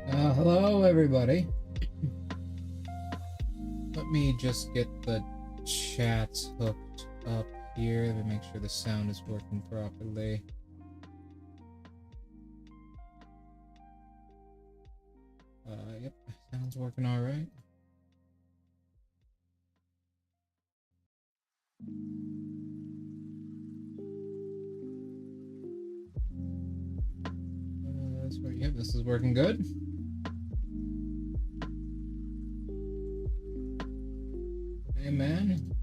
Hello everybody. Let me just get the chats hooked up here. Let me make sure the sound is working properly. Yep, sound's working alright. Yep, this is working good. Hey man.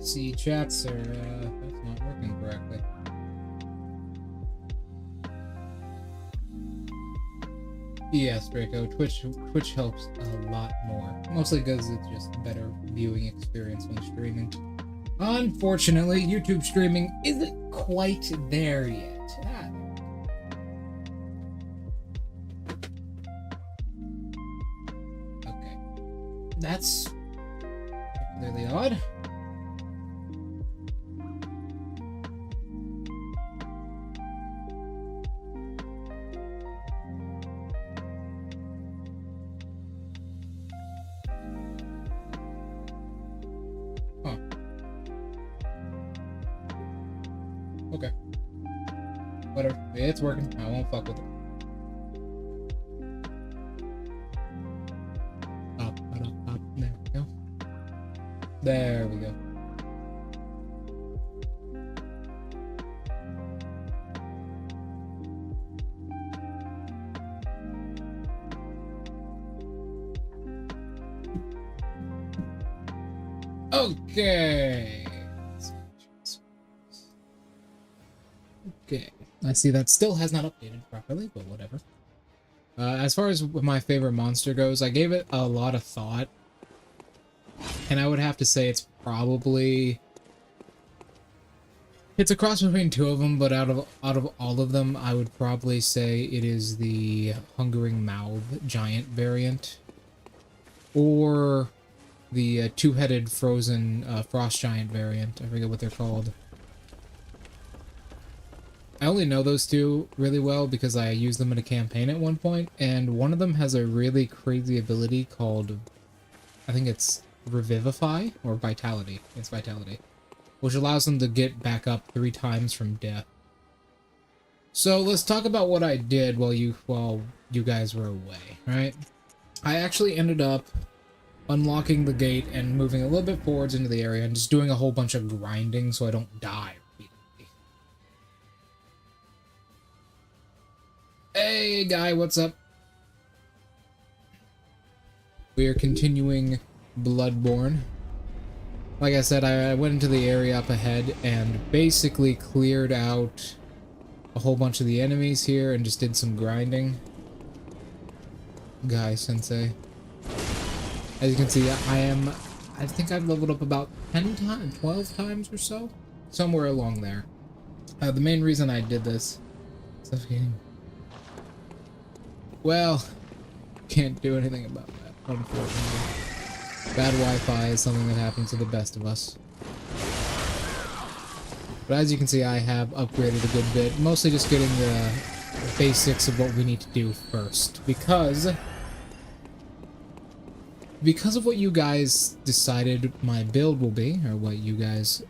See, chats are that's not working correctly. Yes, Draco, Twitch helps a lot more. Mostly because it's just a better viewing experience when streaming. Unfortunately, YouTube streaming isn't quite there yet. Okay. That's particularly odd. Okay. Whatever. It's working. I won't fuck with it. Up. There we go. There we go. Okay. Okay, I see that still has not updated properly, but whatever. As far as my favorite monster goes, I gave it a lot of thought, and I would have to say it's probably... It's a cross between two of them, but out of all of them, I would probably say it is the Hungering Mouth Giant variant, or the two-headed frozen Frost Giant variant. I forget what they're called. I only know those two really well because I used them in a campaign at one point, and one of them has a really crazy ability called, I think it's Revivify, or Vitality. It's Vitality, which allows them to get back up 3 times from death. So let's talk about what I did while you guys were away, right? I actually ended up unlocking the gate and moving a little bit forwards into the area and just doing a whole bunch of grinding so I don't die. Hey, guy, what's up? We are continuing Bloodborne. Like I said, I went into the area up ahead and basically cleared out a whole bunch of the enemies here and just did some grinding. Guy sensei. As you can see, I think I've leveled up about 10 times, 12 times or so? Somewhere along there. The main reason I did this... Suffocating. Well, can't do anything about that, unfortunately. Bad Wi-Fi is something that happens to the best of us. But as you can see, I have upgraded a good bit, mostly just getting the basics of what we need to do first. Because of what you guys decided my build will be, or what you guys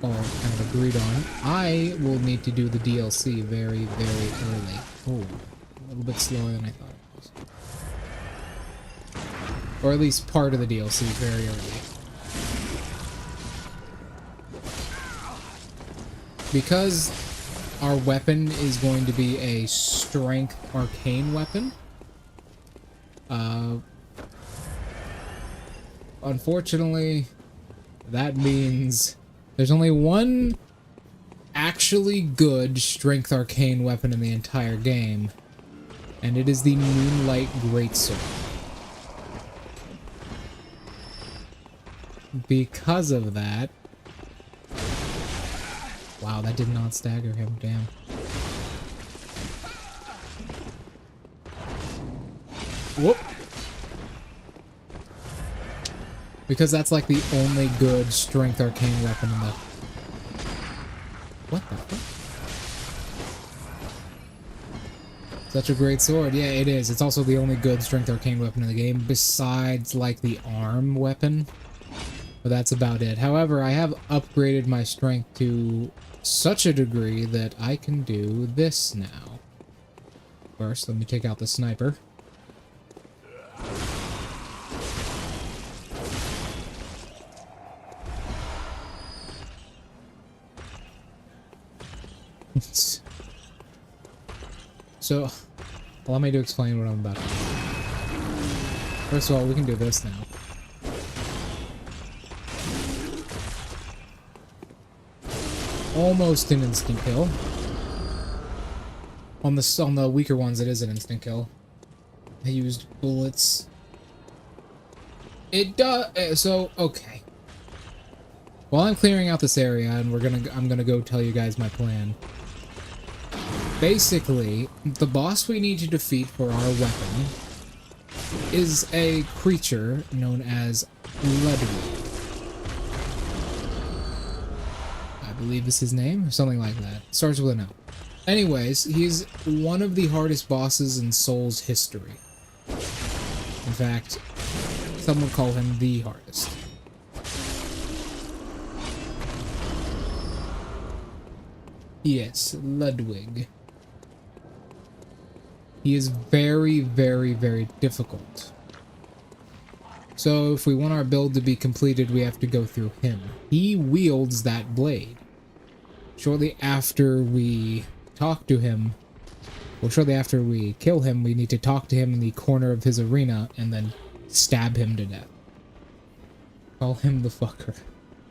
all kind of agreed on, I will need to do the DLC very, very early. Oh. A little bit slower than I thought it was. Or at least part of the DLC very early. Because our weapon is going to be a strength arcane weapon, unfortunately, that means there's only one actually good strength arcane weapon in the entire game. And it is the Moonlight Greatsword. Because of that... Wow, that did not stagger him, damn. Whoop! Because that's like the only good strength arcane weapon in the... What the fuck? Such a great sword. Yeah, it is. It's also the only good strength arcane weapon in the game, besides, like, the arm weapon. But that's about it. However, I have upgraded my strength to such a degree that I can do this now. First, let me take out the sniper. So, allow me to explain what I'm about to do. First of all, we can do this now. Almost an instant kill. On the weaker ones, it is an instant kill. I used bullets. It does. So okay. While I'm clearing out this area, and I'm gonna go tell you guys my plan. Basically, the boss we need to defeat for our weapon is a creature known as Ludwig. I believe is his name, or something like that. Starts with an L. Anyways, he's one of the hardest bosses in Soul's history. In fact, some would call him the hardest. Yes, Ludwig. He is very, very, very difficult. So if we want our build to be completed, we have to go through him. He wields that blade. Shortly after we talk to him, well, shortly after we kill him, we need to talk to him in the corner of his arena and then stab him to death. Call him the fucker.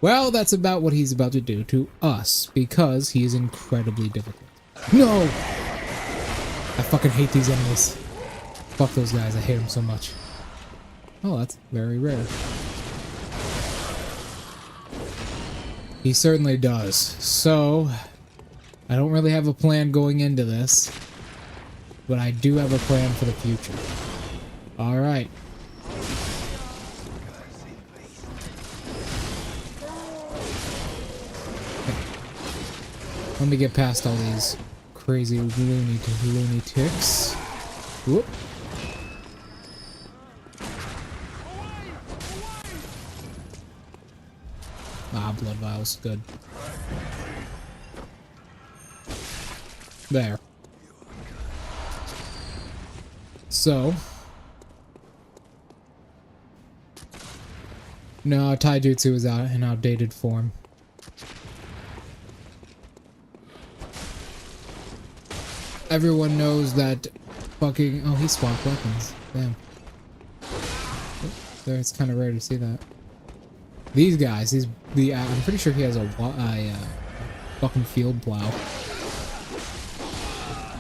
Well, that's about what he's about to do to us, because he is incredibly difficult. No! I fucking hate these enemies. Fuck those guys, I hate them so much. Oh, that's very rare. He certainly does. So, I don't really have a plan going into this, but I do have a plan for the future. Alright. Let me get past all these crazy lunatics. Whoop. Ah, blood vials, good. There. So. No, taijutsu is out in outdated form. Everyone knows that fucking... Oh, he swapped weapons. Damn. Oh, there, it's kind of rare to see that. These guys, I'm pretty sure he has a fucking field plow.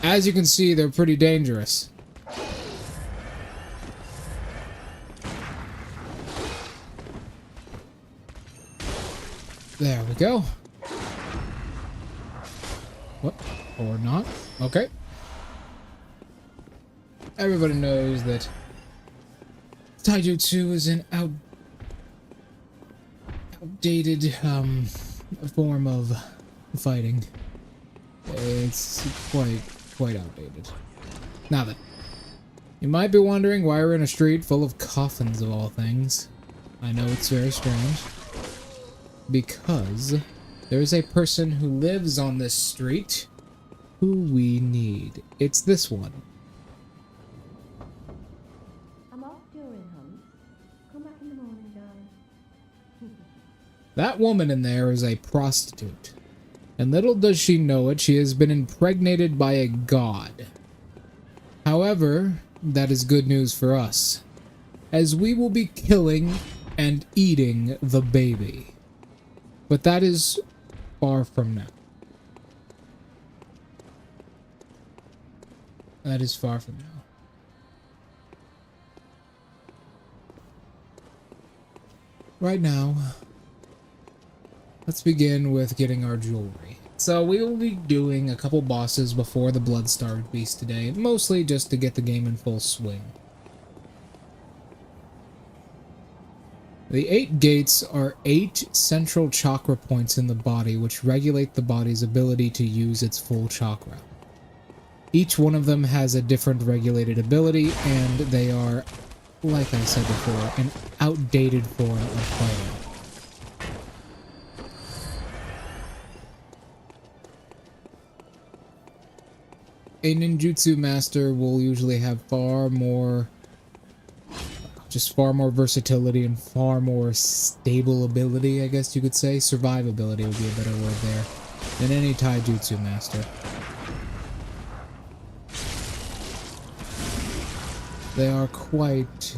As you can see, they're pretty dangerous. There we go. What? Or not? Okay. Everybody knows that taijutsu is an outdated form of fighting. It's quite outdated. Now then, you might be wondering why we're in a street full of coffins of all things. I know it's very strange. Because there's a person who lives on this street who we need. It's this one. I'm off during hunts. Come back in the morning, darling. That woman in there is a prostitute. And little does she know it, she has been impregnated by a god. However, that is good news for us, as we will be killing and eating the baby. But that is far from now. That is far from now. Right now, let's begin with getting our jewelry. So we will be doing a couple bosses before the Blood-Starved Beast today, mostly just to get the game in full swing. The 8 gates are 8 central chakra points in the body, which regulate the body's ability to use its full chakra. Each one of them has a different regulated ability, and they are, like I said before, an outdated form of fighting. A ninjutsu master will usually have far more versatility and far more stable ability, I guess you could say. Survivability would be a better word there, than any taijutsu master. They are quite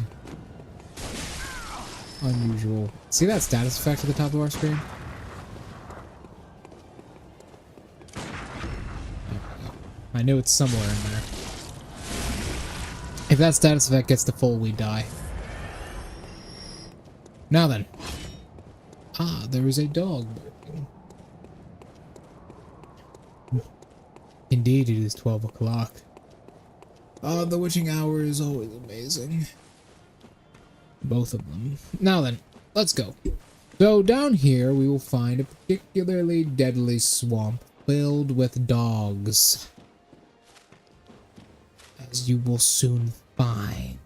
unusual. See that status effect at the top of our screen? I knew it's somewhere in there. If that status effect gets to full, we die. Now then. Ah, there is a dog barking. Indeed, it is 12 o'clock. Ah, the witching hour is always amazing. Both of them. Now then, let's go. So down here, we will find a particularly deadly swamp filled with dogs. As you will soon find.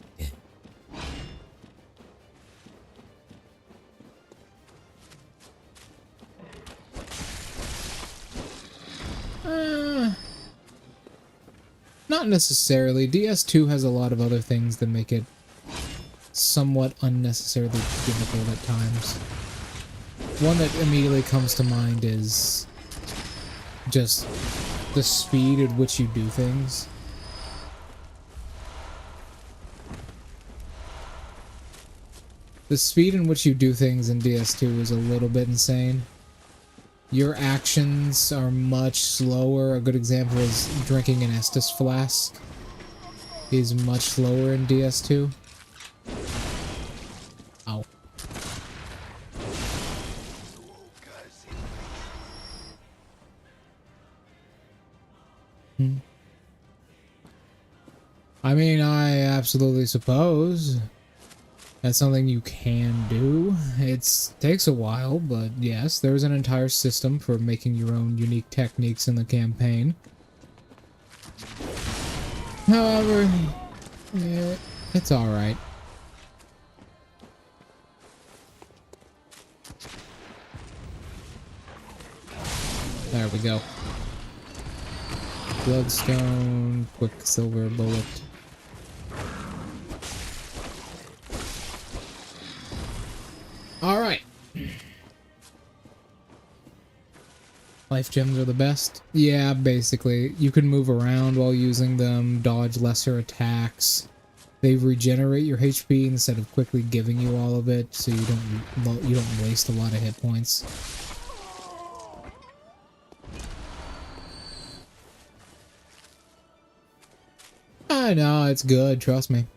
Not necessarily. DS2 has a lot of other things that make it somewhat unnecessarily difficult at times. One that immediately comes to mind is just the speed at which you do things. The speed in which you do things in DS2 is a little bit insane. Your actions are much slower. A good example is drinking an Estus flask is much slower in DS2. Ow. I mean, I absolutely suppose that's something you can do. It takes a while, but yes, there's an entire system for making your own unique techniques in the campaign. However, it's alright. There we go. Bloodstone, Quicksilver bullet. Alright. Life gems are the best. Yeah, basically. You can move around while using them, dodge lesser attacks. They regenerate your HP instead of quickly giving you all of it, so you don't waste a lot of hit points. I know, it's good, trust me.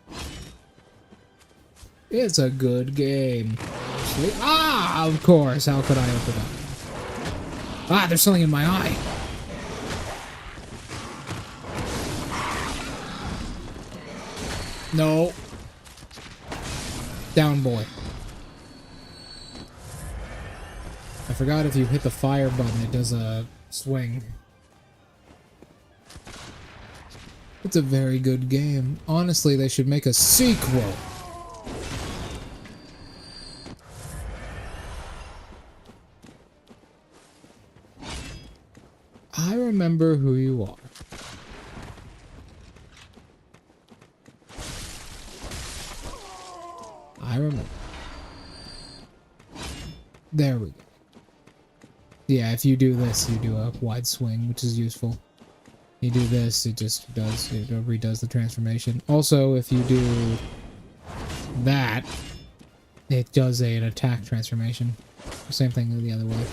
It's a good game. Ah, of course. How could I have forgotten? Ah, there's something in my eye. No. Down, boy. I forgot if you hit the fire button, it does a swing. It's a very good game. Honestly, they should make a sequel. I remember who you are. I remember. There we go. Yeah, if you do this, you do a wide swing, which is useful. You do this, it redoes the transformation. Also, if you do that, it does an attack transformation. Same thing the other way.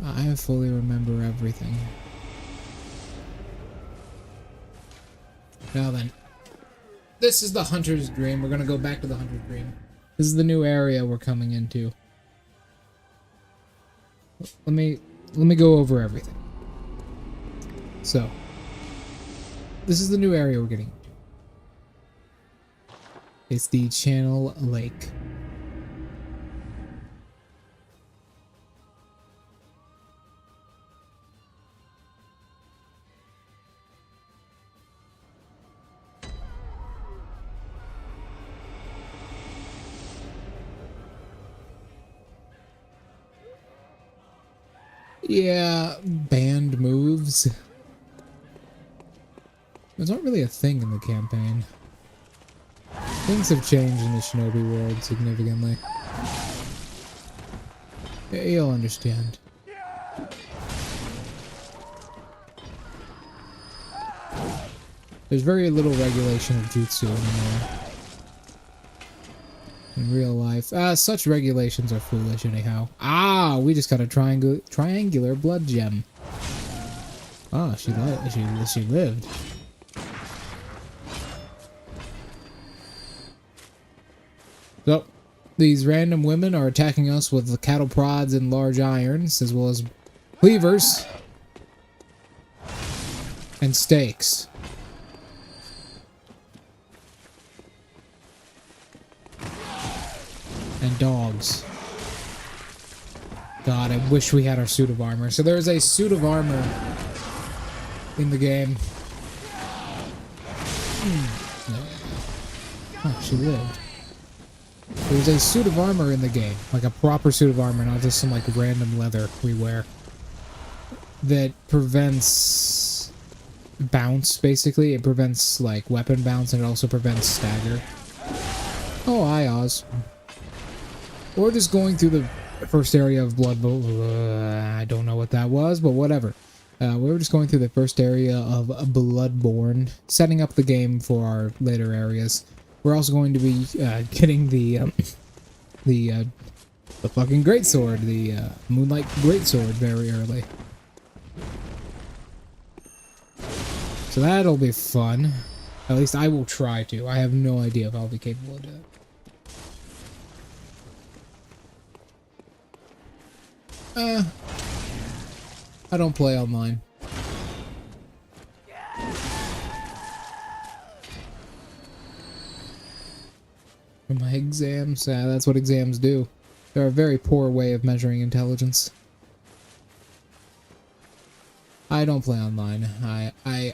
I fully remember everything. Now then. This is the Hunter's Dream. We're gonna go back to the Hunter's Dream. This is the new area we're coming into. Let me go over everything. So, this is the new area we're getting into. It's the Channel Lake. Yeah, banned moves. There's not really a thing in the campaign. Things have changed in the Shinobi world significantly. You'll understand. There's very little regulation of jutsu anymore. In real life. Such regulations are foolish anyhow. Ah, we just got a triangular blood gem. Ah, she lived. So, these random women are attacking us with cattle prods and large irons, as well as cleavers and stakes. And dogs. God, I wish we had our suit of armor. So there's a suit of armor in the game. Oh, she lived. There's a suit of armor in the game. Like a proper suit of armor, not just some like random leather we wear. That prevents bounce, basically. It prevents like weapon bounce, and it also prevents stagger. Oh, hi, Oz. Or just going through the first area of Bloodborne. I don't know what that was, but whatever. We were just going through the first area of Bloodborne, setting up the game for our later areas. We're also going to be getting the fucking greatsword, the Moonlight Greatsword, very early. So that'll be fun. At least I will try to. I have no idea if I'll be capable of doing it. I don't play online. For my exams, that's what exams do. They're a very poor way of measuring intelligence. I don't play online. I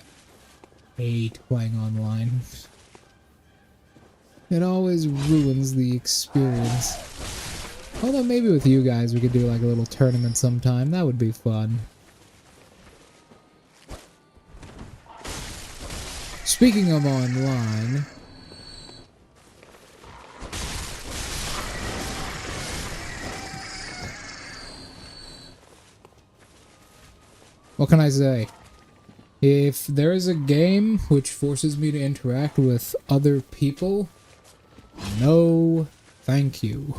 hate playing online. It always ruins the experience. Although maybe with you guys we could do like a little tournament sometime. That would be fun. Speaking of online... what can I say? If there is a game which forces me to interact with other people, no thank you.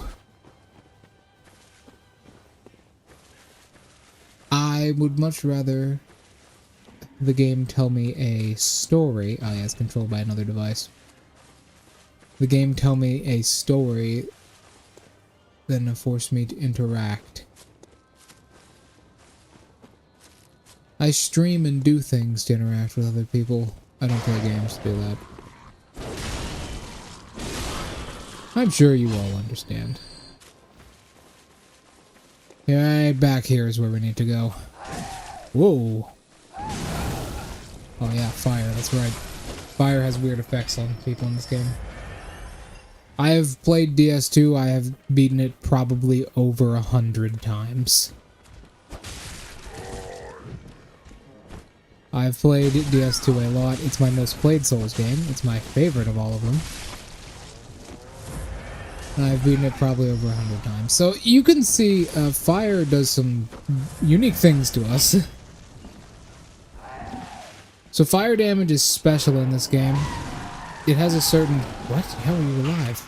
I would much rather the game tell me a story. Ah, yeah, it's controlled by another device. The game tell me a story than force me to interact. I stream and do things to interact with other people. I don't play games to do that. I'm sure you all understand. Yeah, right back here is where we need to go. Whoa. Oh yeah, fire, that's right. Fire has weird effects on people in this game. I have played DS2, I have beaten it probably over 100 times. I've played DS2 a lot. It's my most played Souls game. It's my favorite of all of them. And I've beaten it probably over 100 times. So you can see fire does some unique things to us. So fire damage is special in this game. It has a certain... What? How are you alive?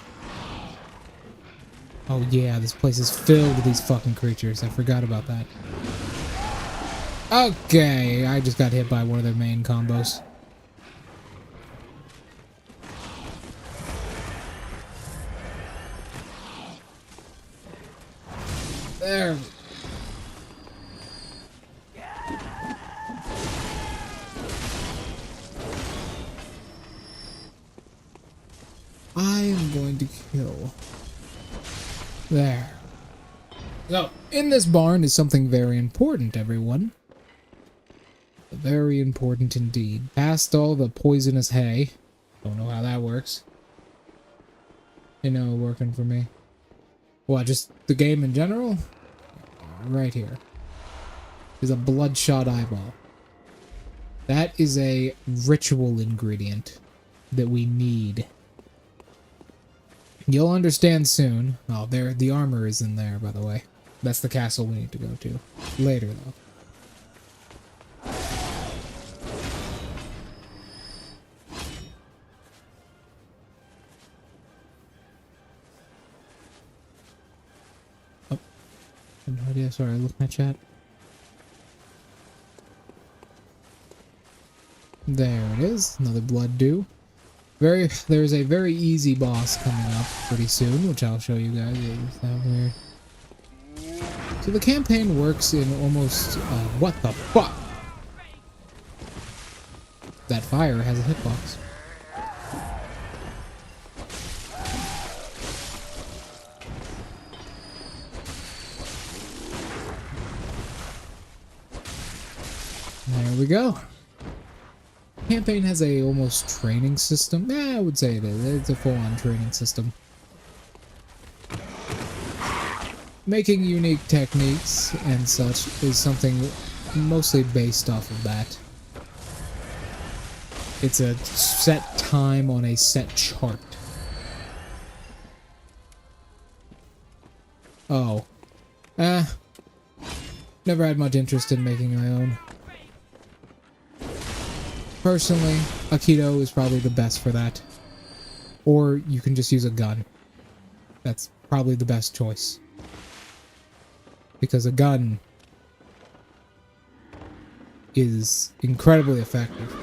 Oh yeah, this place is filled with these fucking creatures. I forgot about that. Okay, I just got hit by one of their main combos. There. I am going to kill. There. So, in this barn is something very important, everyone. Very important indeed. Past all the poisonous hay. Don't know how that works. You know, working for me. What, just the game in general? Right here is a bloodshot eyeball. That is a ritual ingredient that we need. You'll understand soon. Oh, there, the armor is in there, by the way. That's the castle we need to go to. Later, though. Oh. I have no idea. Sorry, I looked at my chat. There it is. Another blood dew. There's a very easy boss coming up pretty soon, which I'll show you guys. Is that weird? So the campaign works in almost... what the fuck? That fire has a hitbox. There we go. Campaign has a almost training system. Yeah, I would say it is. It's a full-on training system. Making unique techniques and such is something mostly based off of that. It's a set time on a set chart. Oh. Never had much interest in making my own. Personally, Aikido is probably the best for that. Or you can just use a gun. That's probably the best choice. Because a gun is incredibly effective.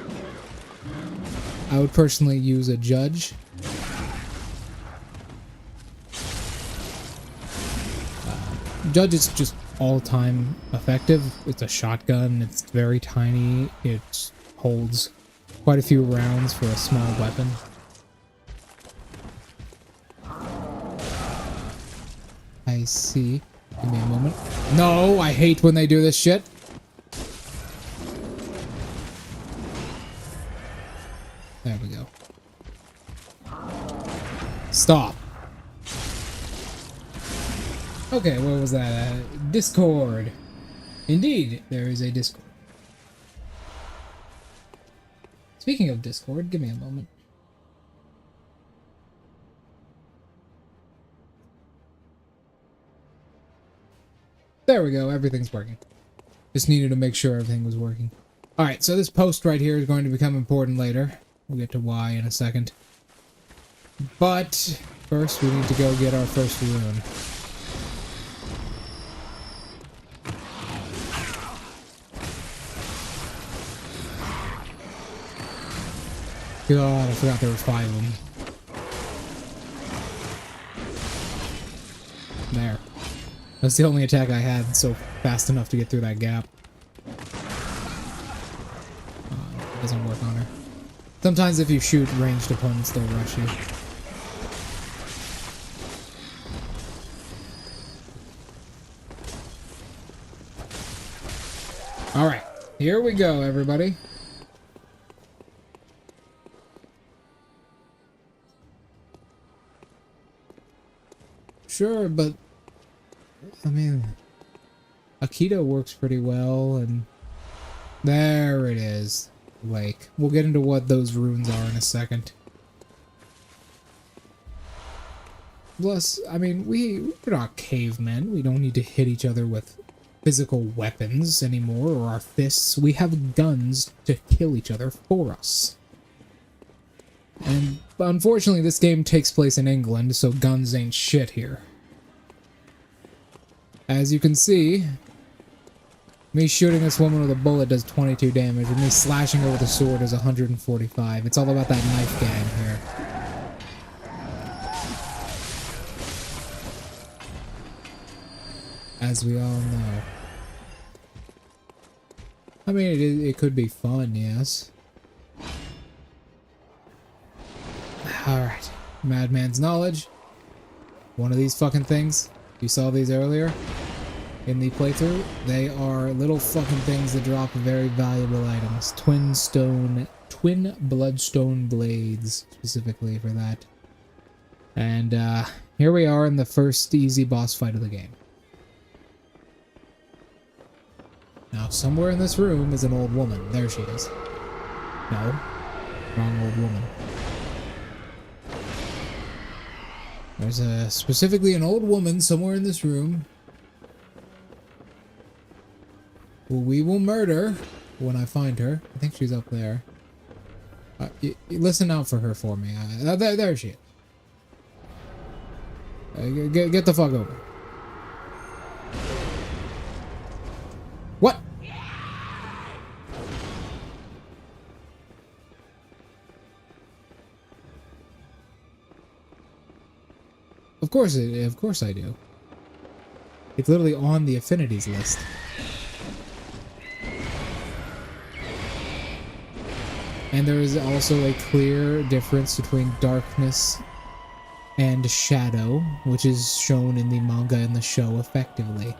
I would personally use a judge. Judge is just all-time effective. It's a shotgun. It's very tiny. It holds quite a few rounds for a small weapon. I see. Give me a moment. No, I hate when they do this shit. There we go. Stop. Okay, what was that? Discord. Indeed, there is a Discord. Speaking of Discord, give me a moment. There we go, everything's working. Just needed to make sure everything was working. Alright, so this post right here is going to become important later. We'll get to why in a second. But first we need to go get our first rune. God, I forgot there were 5 of them. There. That's the only attack I had so fast enough to get through that gap. It doesn't work on her. Sometimes if you shoot ranged opponents, they'll rush you. Alright, here we go, everybody. Sure, but I mean, Aikido works pretty well, and there it is. Lake. We'll get into what those runes are in a second. Plus, I mean, we're not cavemen. We don't need to hit each other with physical weapons anymore, or our fists. We have guns to kill each other for us. And unfortunately, this game takes place in England, so guns ain't shit here. As you can see, Me shooting this woman with a bullet does 22 damage, and me slashing her with a sword is 145. It's all about that knife gang here. As we all know. I mean, it could be fun, yes. Alright. Madman's Knowledge. One of these fucking things. You saw these earlier in the playthrough. They are little fucking things that drop very valuable items. Twin bloodstone blades, specifically for that. And here we are in the first easy boss fight of the game. Now, somewhere in this room is an old woman. There she is. No. Wrong old woman. There's specifically an old woman somewhere in this room who we will murder when I find her. I think she's up there. Listen out for her for me. There she is. Get the fuck over. What? Of course I do. It's literally on the affinities list. And there is also a clear difference between darkness and shadow, which is shown in the manga and the show effectively.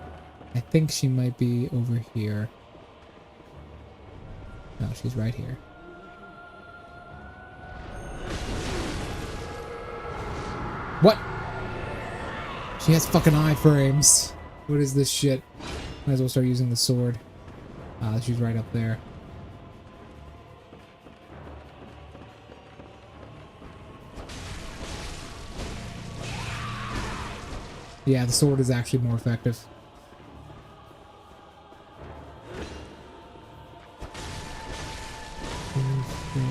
I think she might be over here. No, she's right here. What? She has fucking iframes. What is this shit? Might as well start using the sword. She's right up there. Yeah, the sword is actually more effective. Two, 3, 4,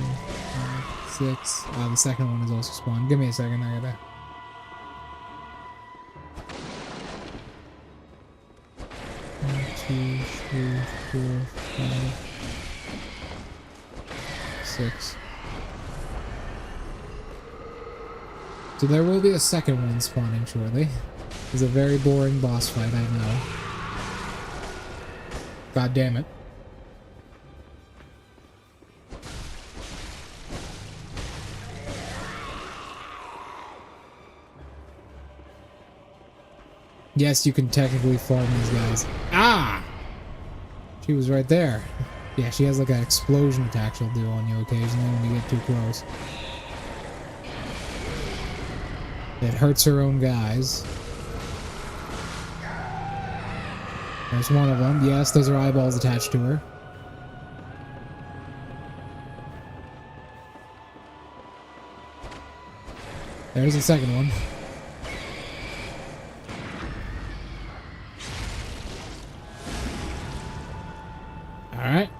5, 6. The second one is also spawned. Give me a second, I gotta... One, 2, 3, 4, 5, 6. So there will be a second one spawning shortly. It's a very boring boss fight, I know. God damn it. Yes, you can technically farm these guys. Ah! She was right there. Yeah, she has like an explosion attack she'll do on you occasionally when you get too close. It hurts her own guys. There's one of them. Yes, those are eyeballs attached to her. There's the second one. Alright.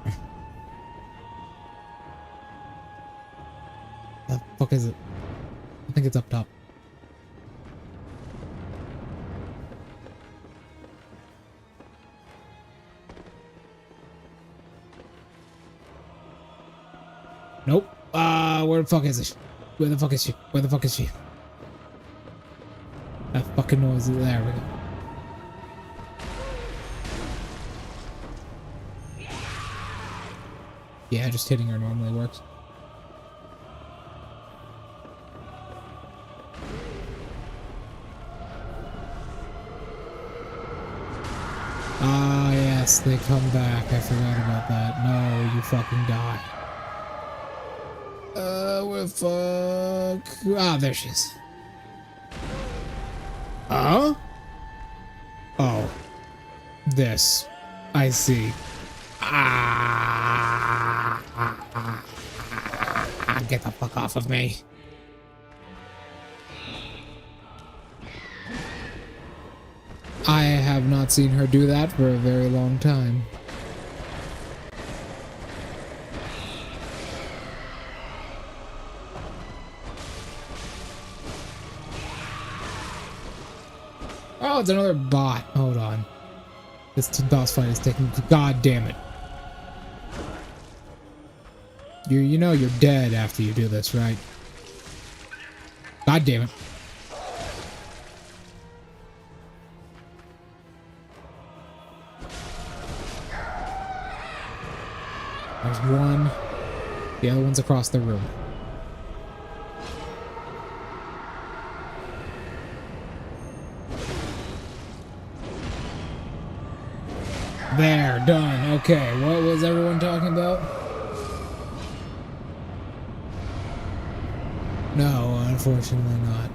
The fuck is it? I think it's up top. Nope. Where the fuck is it? Where the fuck is she? Where the fuck is she? That fucking noise is there. We go. Yeah, just hitting her normally works. Ah, yes, they come back. I forgot about that. No, you fucking die. Where the fuck? Ah, there she is. Huh? Oh. This. I see. Get the fuck off of me. I have not seen her do that for a very long time. Oh, it's another bot. Hold on. This boss fight is taking... God damn it. You know you're dead after you do this, right? God damn it. There's one. The other one's across the room. There, done. Okay, what was everyone talking about? No, unfortunately not.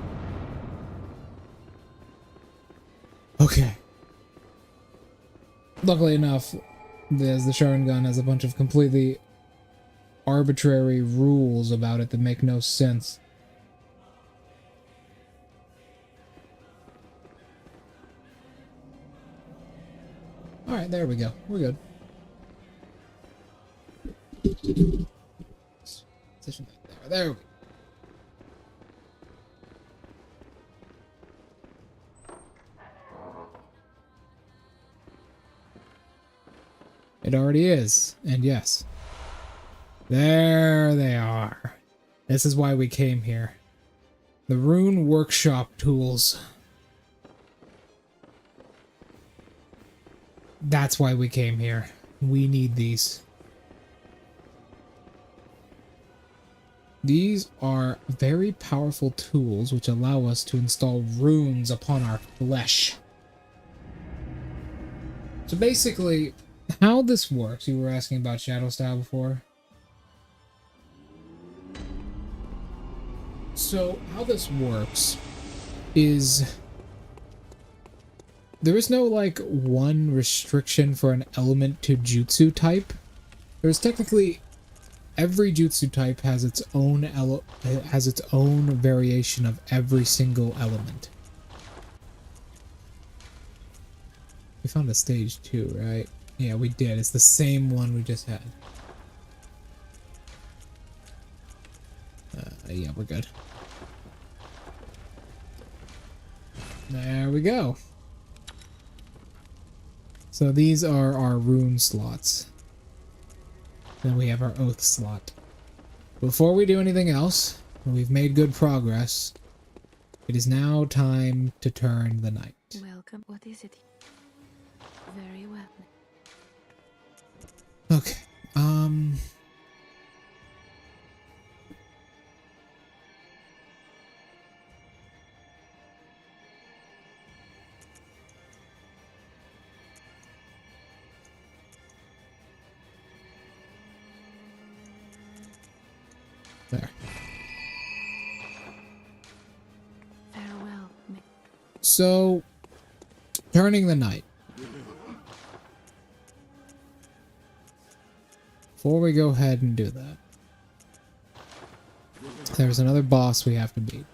Okay. Luckily enough, the Sharingan has a bunch of completely arbitrary rules about it that make no sense. Alright, there we go. We're good. Position that there. There we go. It already is. And yes. There they are. This is why we came here. The Rune Workshop tools. That's why we came here. We need these. These are very powerful tools which allow us to install runes upon our flesh. So basically, how this works, you were asking about Shadow Style before. So how this works is there is no like one restriction for an element to jutsu type. There's technically every jutsu type has its own variation of every single element. We found a stage 2, right? Yeah, we did. It's the same one we just had. Yeah, we're good. There we go. So these are our rune slots. Then we have our oath slot. Before we do anything else, we've made good progress. It is now time to turn the night. Welcome. What is it? Very well. Okay. There. Farewell. So, turning the night. Before we go ahead and do that, there's another boss we have to beat.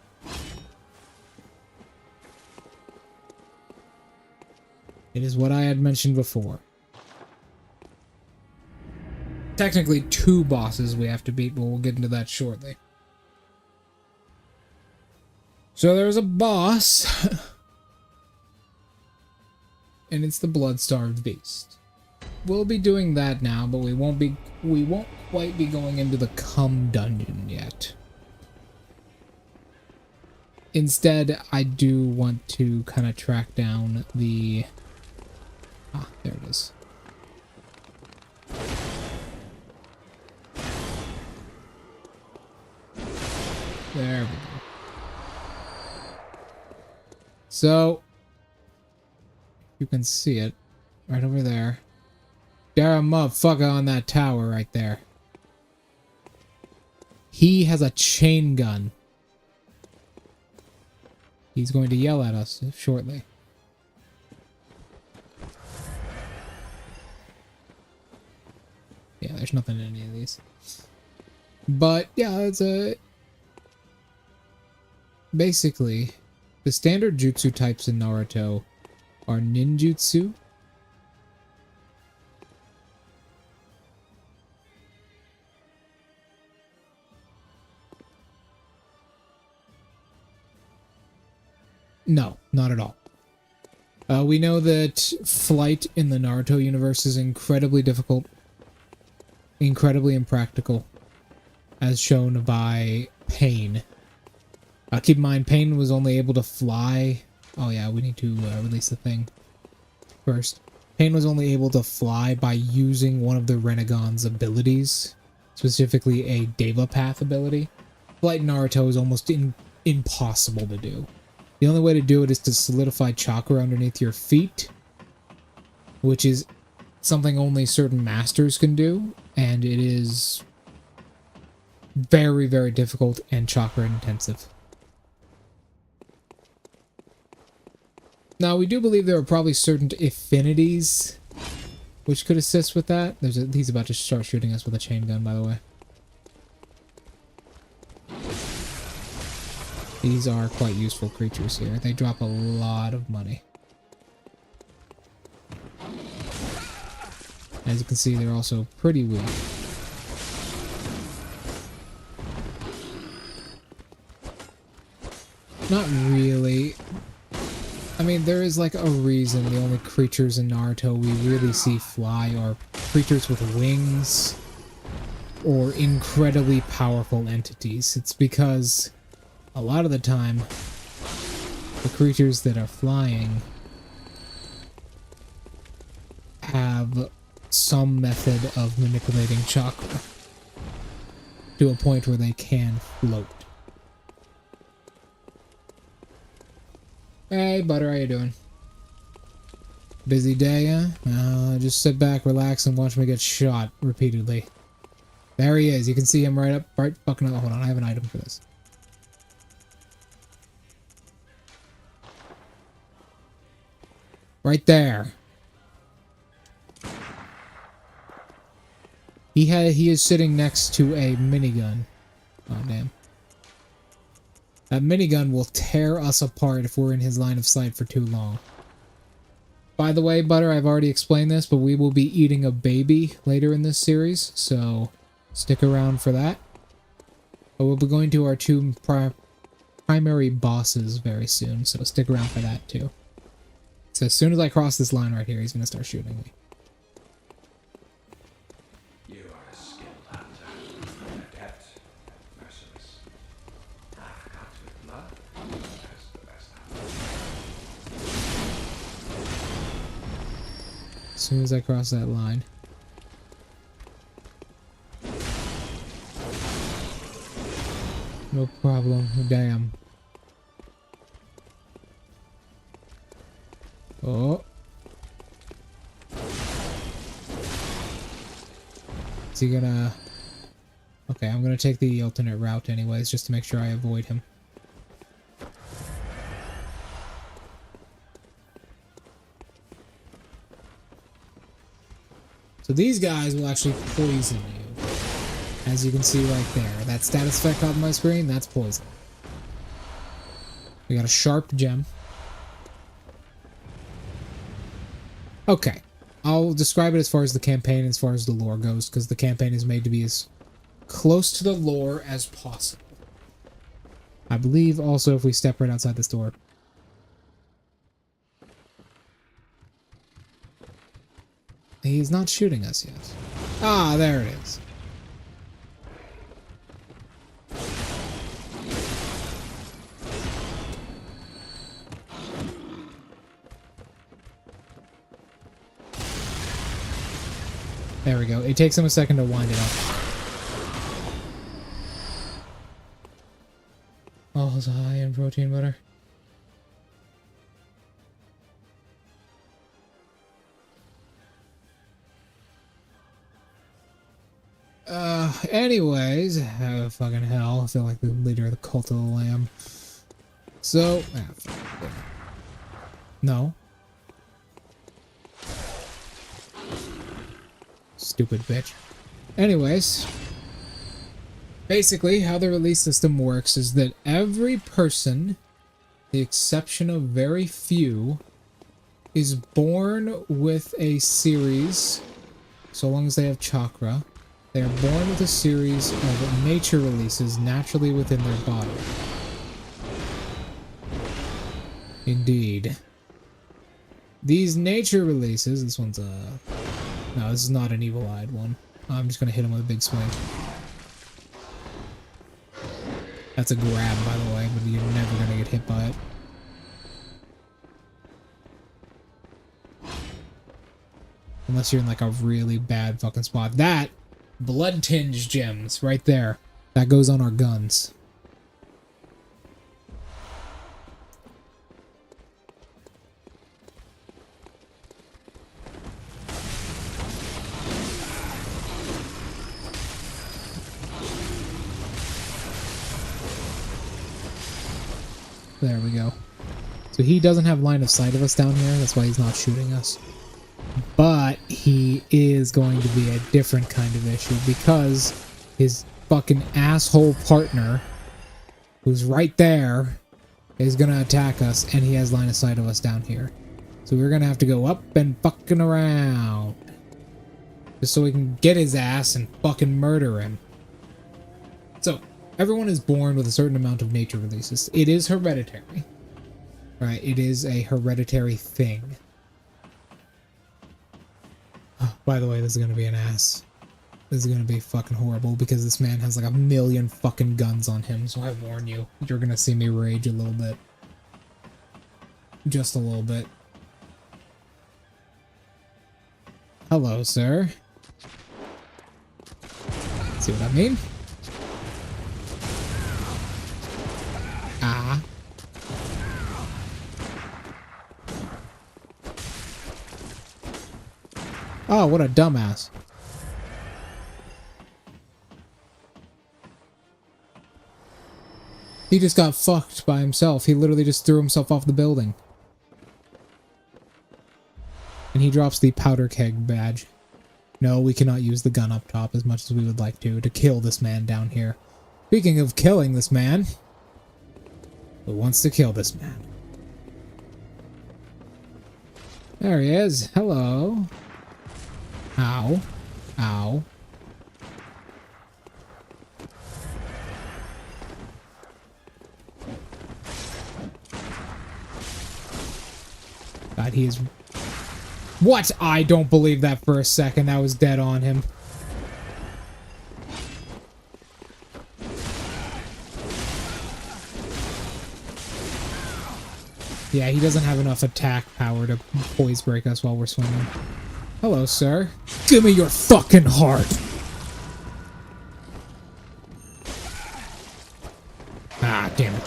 It is what I had mentioned before. Technically 2 bosses we have to beat, but we'll get into that shortly. So there's a boss, and it's the Blood-Starved Beast. We'll be doing that now, but we won't quite be going into the Cum dungeon yet. Instead, I do want to kind of track down the... Ah, there it is. There we go. So, you can see it right over there. There a motherfucker on that tower right there. He has a chain gun. He's going to yell at us shortly. Yeah, there's nothing in any of these. But, yeah, it's a... Basically, the standard jutsu types in Naruto are ninjutsu, no, not at all. We know that flight in the Naruto universe is incredibly difficult, incredibly impractical, as shown by Pain. Keep in mind, Pain was only able to fly. Oh yeah, we need to release the thing first. Pain was only able to fly by using one of the Renegon's abilities, specifically a Deva Path ability. Flight in Naruto is almost impossible to do. The only way to do it is to solidify chakra underneath your feet, which is something only certain masters can do, and it is very, very difficult and chakra intensive. Now, we do believe there are probably certain affinities which could assist with that. He's about to start shooting us with a chain gun, by the way. These are quite useful creatures here. They drop a lot of money. As you can see, they're also pretty weak. Not really. I mean, there is like a reason the only creatures in Naruto we really see fly are creatures with wings or incredibly powerful entities. It's because a lot of the time, the creatures that are flying have some method of manipulating chakra to a point where they can float. Hey, Butter, how you doing? Busy day, huh? Just sit back, relax, and watch me get shot repeatedly. There he is. You can see him right fucking up. Hold on, I have an item for this. Right there. He is sitting next to a minigun. Oh, damn. That minigun will tear us apart if we're in his line of sight for too long. By the way, Butter, I've already explained this, but we will be eating a baby later in this series, so stick around for that. But we'll be going to our two primary bosses very soon, so stick around for that too. So as soon as I cross this line right here, he's going to start shooting me. You are a skilled hunter, adept, merciless. I've cut with blood as the best hunter. As soon as I cross that line. No problem. Damn. Oh. Is he gonna... Okay, I'm gonna take the alternate route anyways, just to make sure I avoid him. So these guys will actually poison you. As you can see right there. That status effect on my screen, that's poison. We got a sharp gem. Okay. I'll describe it as far as the campaign, as far as the lore goes, because the campaign is made to be as close to the lore as possible. I believe also if we step right outside this door. He's not shooting us yet. Ah, there it is. There we go. It takes him a second to wind it up. Oh, it's high in protein butter. Anyways, oh, fucking hell. I feel like the leader of the cult of the lamb. So, no. Stupid bitch. Anyways, basically how the release system works is that every person, the exception of very few, is born with a series, so long as they have chakra, they are born with a series of nature releases naturally within their body. Indeed. These nature releases, this one's a... No, this is not an evil-eyed one. I'm just gonna hit him with a big swing. That's a grab, by the way, but you're never gonna get hit by it. Unless you're in like a really bad fucking spot. That, blood-tinged gems, right there. That goes on our guns. There we go. So he doesn't have line of sight of us down here. That's why he's not shooting us. But he is going to be a different kind of issue because his fucking asshole partner, who's right there, is going to attack us, and he has line of sight of us down here. So we're going to have to go up and fucking around. Just so we can get his ass and fucking murder him. So, everyone is born with a certain amount of nature releases. It is hereditary. Right? It is a hereditary thing. Oh, by the way, this is going to be an ass. This is going to be fucking horrible because this man has like 1,000,000 fucking guns on him. So I warn you, you're going to see me rage a little bit. Just a little bit. Hello, sir. See what I mean? Ah. Oh, what a dumbass. He just got fucked by himself. He literally just threw himself off the building. And he drops the powder keg badge. No, we cannot use the gun up top as much as we would like to kill this man down here. Speaking of killing this man, who wants to kill this man? There he is. Hello. Ow. Ow. God, he is... What? I don't believe that for a second. That was dead on him. Yeah, he doesn't have enough attack power to poise break us while we're swimming. Hello, sir. Give me your fucking heart! Ah, damn it.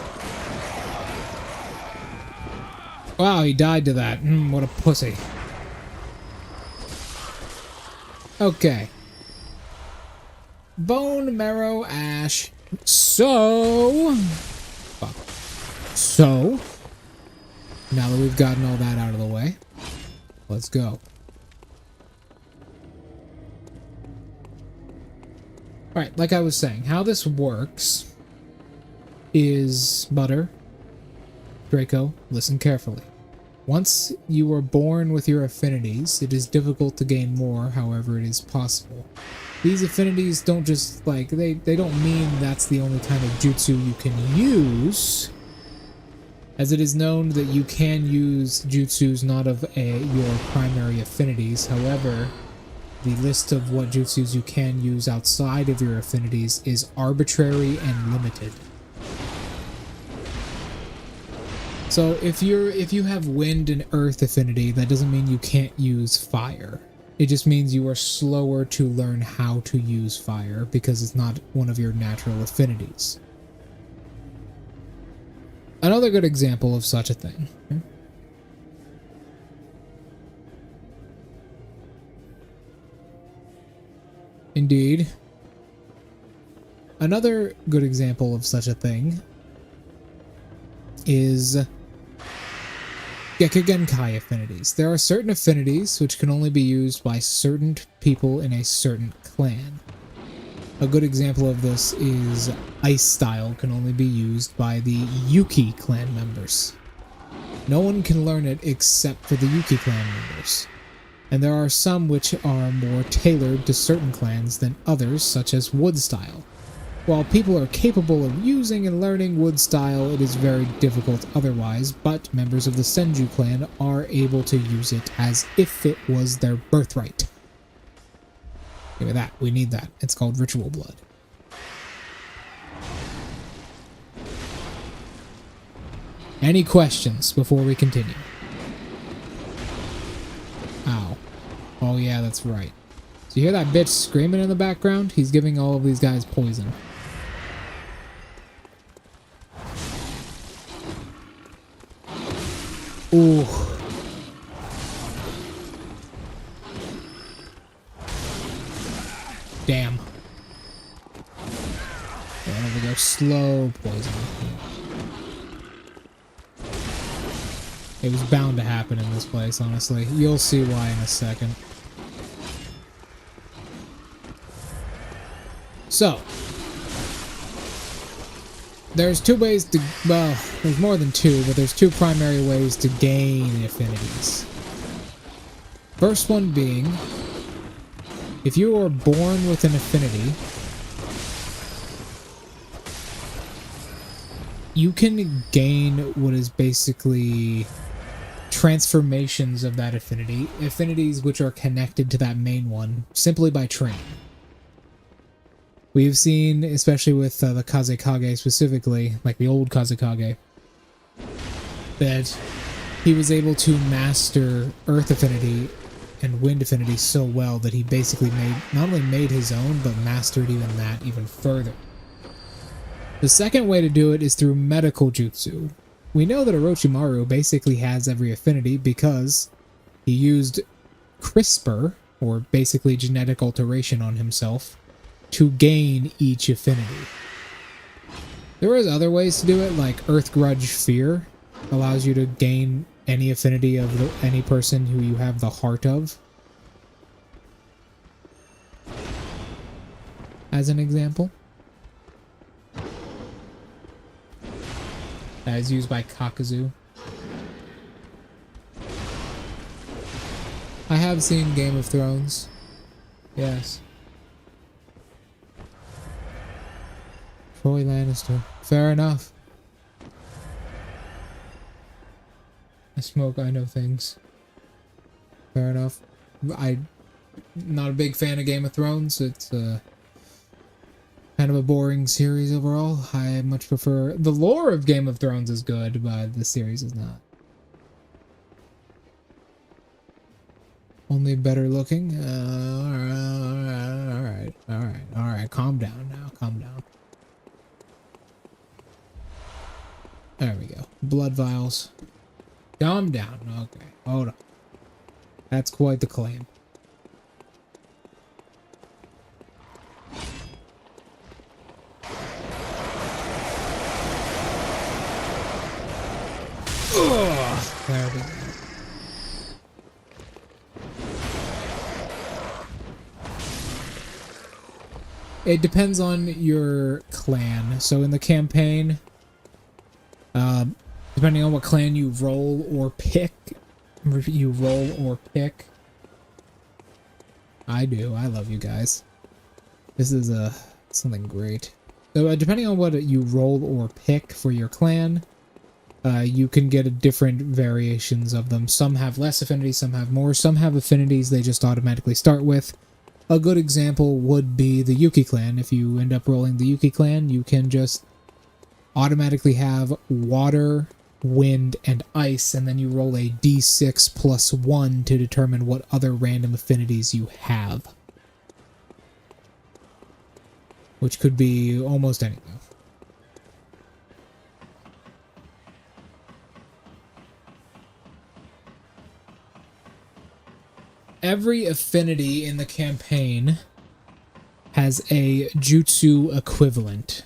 Wow, he died to that. What a pussy. Okay. Bone marrow ash. So... Fuck. So... Now that we've gotten all that out of the way, let's go. Alright, like I was saying, how this works is... Butter, Draco, listen carefully. Once you are born with your affinities, it is difficult to gain more, however it is possible. These affinities don't just, like, they don't mean that's the only kind of jutsu you can use, as it is known that you can use jutsus not of your primary affinities. However, the list of what jutsus you can use outside of your affinities is arbitrary and limited. So if you have wind and earth affinity, that doesn't mean you can't use fire. It just means you are slower to learn how to use fire because it's not one of your natural affinities. Another good example of such a thing. Indeed. Another good example of such a thing is Genkai affinities. There are certain affinities which can only be used by certain people in a certain clan. A good example of this is Ice Style can only be used by the Yuki clan members. No one can learn it except for the Yuki clan members. And there are some which are more tailored to certain clans than others, such as Wood Style. While people are capable of using and learning wood style, it is very difficult otherwise, but members of the Senju clan are able to use it as if it was their birthright. Give me that. We need that. It's called ritual blood. Any questions before we continue? Ow. Oh yeah, that's right. So you hear that bitch screaming in the background? He's giving all of these guys poison. Ooh. Damn. There we go. Slow poison. It was bound to happen in this place, honestly. You'll see why in a second. So, there's two ways to, well, there's more than two, but there's two primary ways to gain affinities. First one being, if you are born with an affinity, you can gain what is basically transformations of that affinity, affinities which are connected to that main one, simply by training. We've seen, especially with the Kazekage specifically, like the old Kazekage, that he was able to master Earth Affinity and Wind Affinity so well that he basically not only made his own, but mastered even that even further. The second way to do it is through medical jutsu. We know that Orochimaru basically has every affinity because he used CRISPR, or basically genetic alteration on himself, to gain each affinity. There is other ways to do it, like Earth Grudge Fear allows you to gain any affinity of any person who you have the heart of. As an example. That is used by Kakuzu. I have seen Game of Thrones. Yes. Troy Lannister. Fair enough. I smoke, I know things. Fair enough. I'm not a big fan of Game of Thrones. It's kind of a boring series overall. I much prefer... The lore of Game of Thrones is good, but the series is not. Only better looking? Alright. Calm down now. Calm down. There we go. Blood vials. Calm down. Okay. Hold on. That's quite the claim. Ugh. There we go. It depends on your clan. So in the campaign, depending on what clan you roll or pick, I do. I love you guys. This is something great. So depending on what you roll or pick for your clan, you can get different variations of them. Some have less affinity, some have more, some have affinities they just automatically start with. A good example would be the Yuki clan. If you end up rolling the Yuki clan, you can just automatically have water, wind, and ice, and then you roll a d6 plus 1 to determine what other random affinities you have. Which could be almost anything. Every affinity in the campaign has a jutsu equivalent.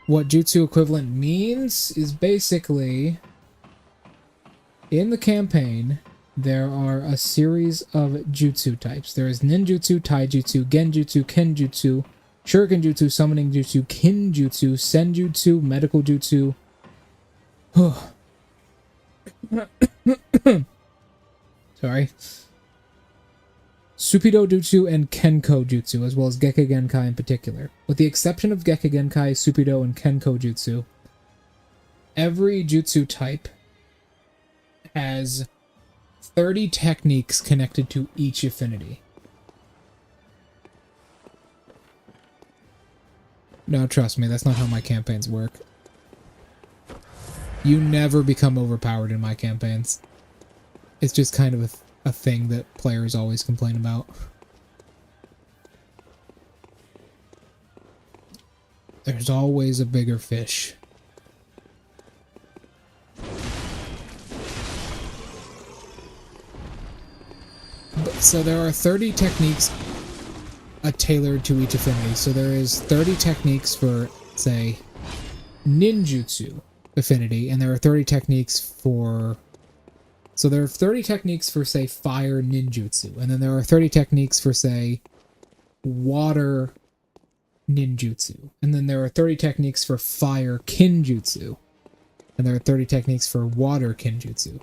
What jutsu equivalent means is basically, in the campaign, there are a series of jutsu types. There is ninjutsu, taijutsu, genjutsu, kenjutsu, shurikenjutsu, summoning jutsu, kinjutsu, senjutsu, medical jutsu. Sorry. Supido Jutsu, and Kenko Jutsu, as well as Gekke Genkai in particular. With the exception of Gekke Genkai, Supido, and Kenko Jutsu, every jutsu type has 30 techniques connected to each affinity. No, trust me, that's not how my campaigns work. You never become overpowered in my campaigns. It's just kind of a thing that players always complain about. There's always a bigger fish. So there are 30 techniques tailored to each affinity. So there is 30 techniques for, say, ninjutsu affinity, and there are 30 techniques for... So there are 30 techniques for, say, fire ninjutsu, and then there are 30 techniques for, say, water ninjutsu, and then there are 30 techniques for fire kinjutsu, and there are 30 techniques for water kinjutsu.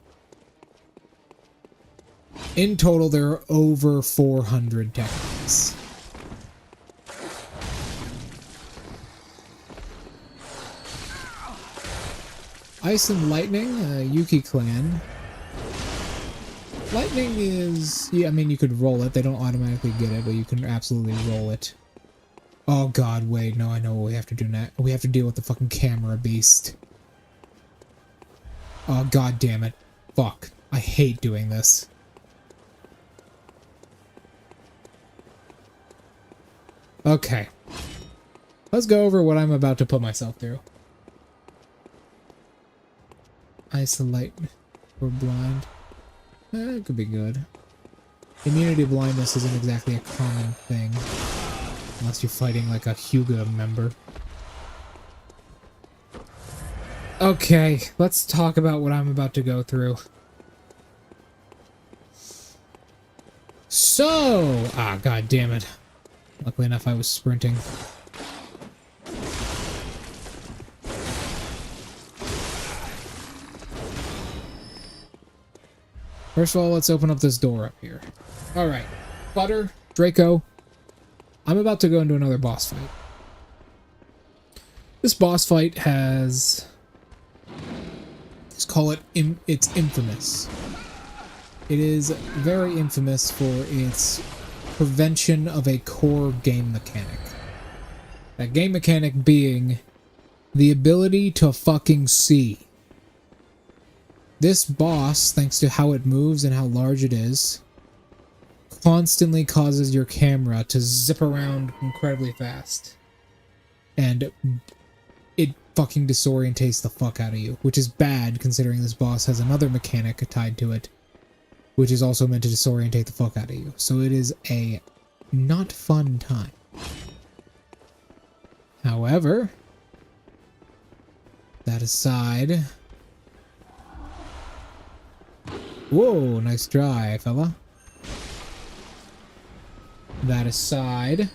In total, there are over 400 techniques. Ice and Lightning, Yuki Clan. Lightning is... Yeah, I mean, you could roll it. They don't automatically get it, but you can absolutely roll it. Oh god, wait, no, I know what we have to do now. We have to deal with the fucking camera beast. Oh god damn it. Fuck. I hate doing this. Okay. Let's go over what I'm about to put myself through. Isolate. We're blind. It could be good. Immunity blindness isn't exactly a common thing. Unless you're fighting like a Hyuga member. Okay, let's talk about what I'm about to go through. So... Ah, god damn it. Luckily enough, I was sprinting. First of all, let's open up this door up here. Alright. Butter, Draco. I'm about to go into another boss fight. This boss fight has... Let's call it... It's infamous. It is very infamous for its prevention of a core game mechanic. That game mechanic being the ability to fucking see. This boss, thanks to how it moves and how large it is, constantly causes your camera to zip around incredibly fast. And it fucking disorientates the fuck out of you, which is bad considering this boss has another mechanic tied to it, which is also meant to disorientate the fuck out of you. So it is a not fun time. However, that aside... Whoa, nice try, fella. That aside,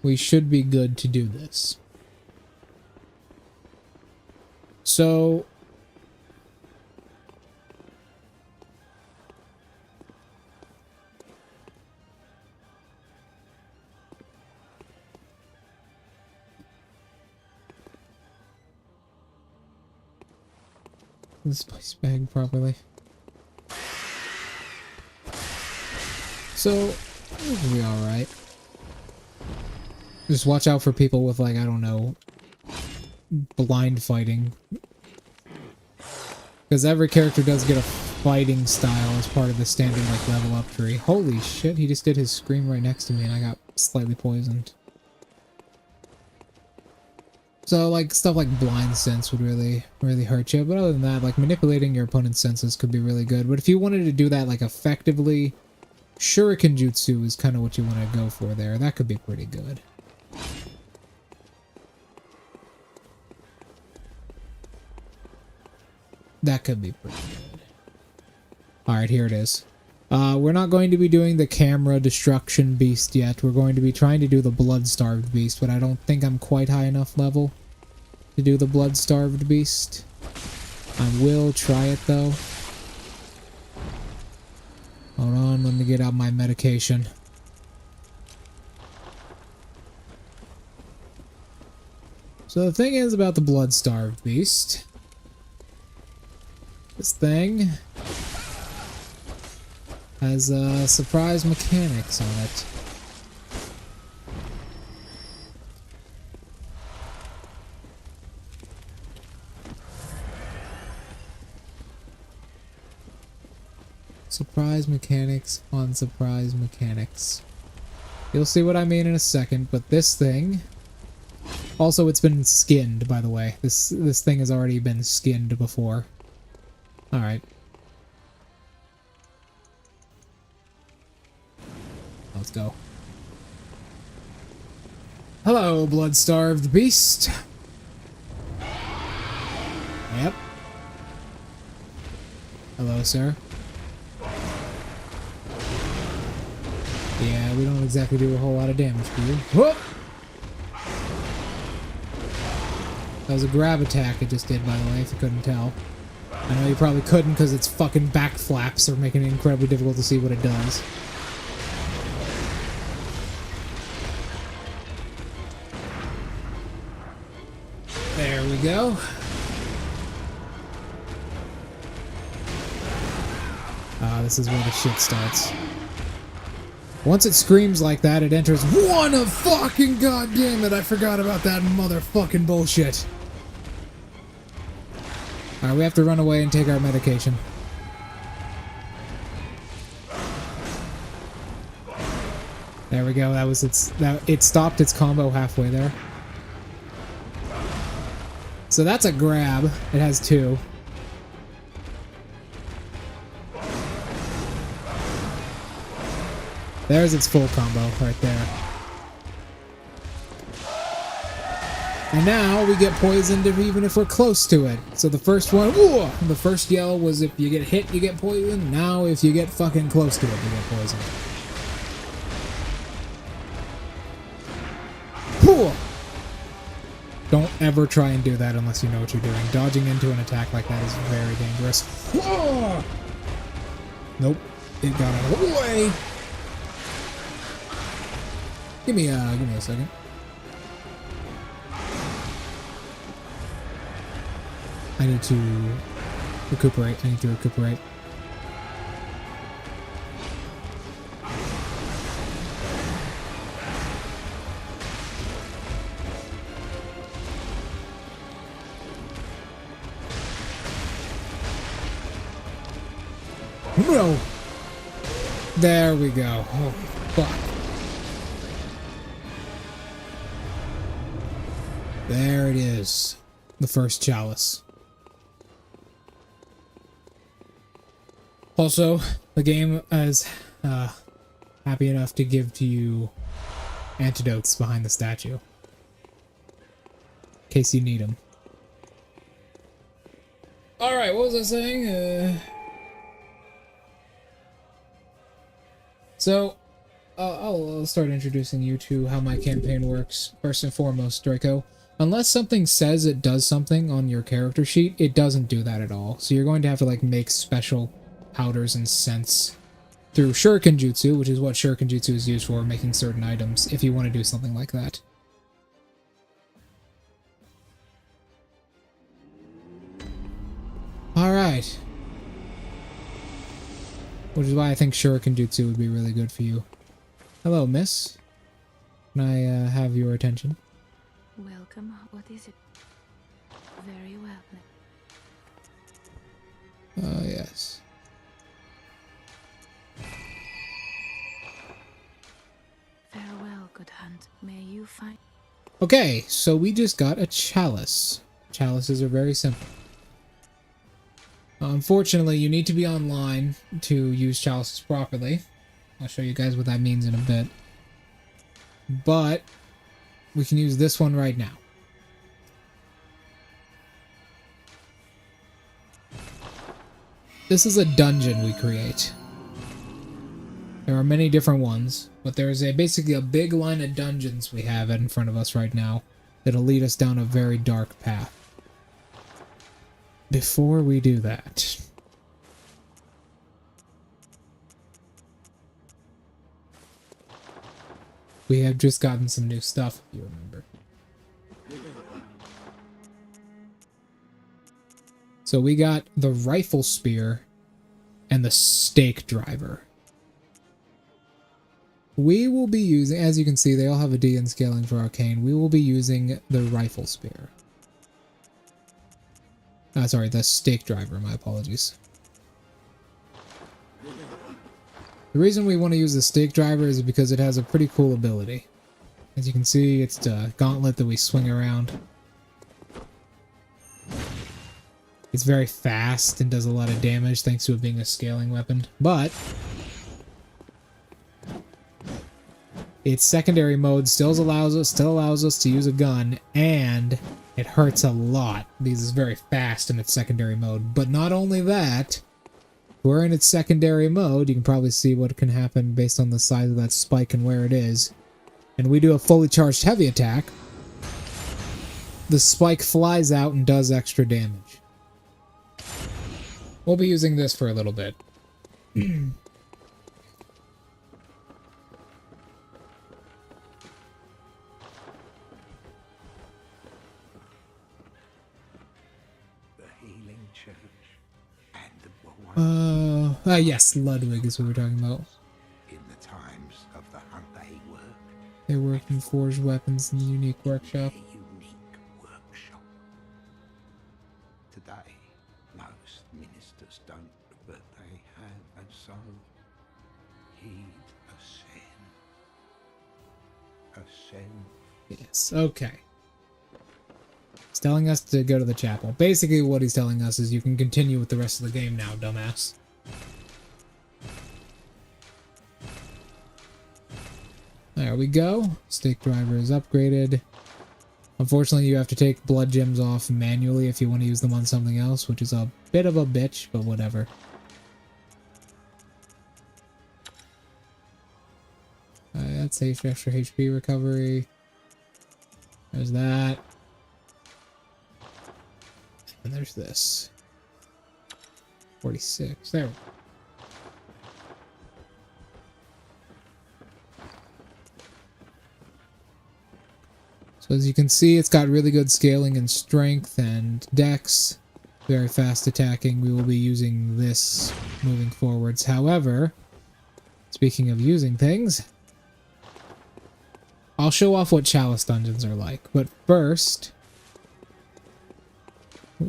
we should be good to do this. So... This spice bag properly. So, it'll be alright. Just watch out for people with, like, I don't know, blind fighting. Because every character does get a fighting style as part of the standard, like, level up tree. Holy shit, he just did his scream right next to me and I got slightly poisoned. So, like, stuff like blind sense would really hurt you. But other than that, like, manipulating your opponent's senses could be really good. But if you wanted to do that, like, effectively, Shuriken Jutsu is kind of what you want to go for there. That could be pretty good. That could be pretty good. Alright, here it is. We're not going to be doing the camera destruction beast yet. We're going to be trying to do the blood-starved beast, but I don't think I'm quite high enough level to do the blood-starved beast. I will try it, though. Hold on, let me get out my medication. So the thing is about the blood-starved beast. This thing has surprise mechanics on it. Surprise mechanics on surprise mechanics. You'll see what I mean in a second, but this thing... Also, it's been skinned, by the way. This thing has already been skinned before. Alright. Let's go. Hello, blood-starved beast. Yep. Hello, sir. Yeah, we don't exactly do a whole lot of damage to you. Whoop! That was a grab attack it just did, by the way, if you couldn't tell. I know you probably couldn't because its fucking back flaps are making it incredibly difficult to see what it does. There we go. Ah, this is where the shit starts. Once it screams like that, it enters one of fucking goddamn it, I forgot about that motherfucking bullshit. Alright, we have to run away and take our medication. There we go, that was it stopped its combo halfway there. So that's a grab. It has two. There's its full combo right there. And now we get poisoned even if we're close to it. So the first one, whoa, the first yell was if you get hit, you get poisoned. Now if you get fucking close to it, you get poisoned. Whoa. Don't ever try and do that unless you know what you're doing. Dodging into an attack like that is very dangerous. Whoa. Nope, it got out of the way. Give me a second. I need to recuperate. No! There we go. Oh, fuck. There it is. The first chalice. Also, the game is happy enough to give to you antidotes behind the statue. In case you need them. Alright, what was I saying? So, I'll start introducing you to how my campaign works. First and foremost, Draco. Unless something says it does something on your character sheet, it doesn't do that at all. So you're going to have to, like, make special powders and scents through Shuriken Jutsu, which is what Shuriken Jutsu is used for, making certain items, if you want to do something like that. Alright. Which is why I think Shuriken Jutsu would be really good for you. Hello, miss. Can I have your attention? Welcome. What is it? Very well. Yes. Farewell, good hunt. May you find... Okay, so we just got a chalice. Chalices are very simple. Unfortunately, you need to be online to use chalices properly. I'll show you guys what that means in a bit. But we can use this one right now. This is a dungeon we create. There are many different ones, but there is basically a big line of dungeons we have in front of us right now that'll lead us down a very dark path. Before we do that, we have just gotten some new stuff, if you remember. So we got the rifle spear and the stake driver. We will be using, as you can see, they all have a D in scaling for arcane. We will be using the rifle spear. Sorry, the stake driver, my apologies. The reason we want to use the stake driver is because it has a pretty cool ability. As you can see, it's the gauntlet that we swing around. It's very fast and does a lot of damage thanks to it being a scaling weapon, but its secondary mode still allows us to use a gun, and it hurts a lot because it's very fast in its secondary mode. But not only that, we're in its secondary mode. You can probably see what can happen based on the size of that spike and where it is. And we do a fully charged heavy attack. The spike flies out and does extra damage. We'll be using this for a little bit. The healing church and the boy. Yes, Ludwig is what we're talking about. In the times of the hunt They worked and forged weapons in the unique workshop. a unique workshop. Today, most ministers don't, but they have, and so heed ascend. Yes, okay. He's telling us to go to the chapel. Basically what he's telling us is you can continue with the rest of the game now, dumbass. There we go. Stake driver is upgraded. Unfortunately, you have to take blood gems off manually if you want to use them on something else, which is a bit of a bitch, but whatever. That's extra HP recovery. There's that. And there's this. 46. There we go. So as you can see, it's got really good scaling and strength and dex. Very fast attacking. We will be using this moving forwards. However, speaking of using things, I'll show off what Chalice dungeons are like. But first,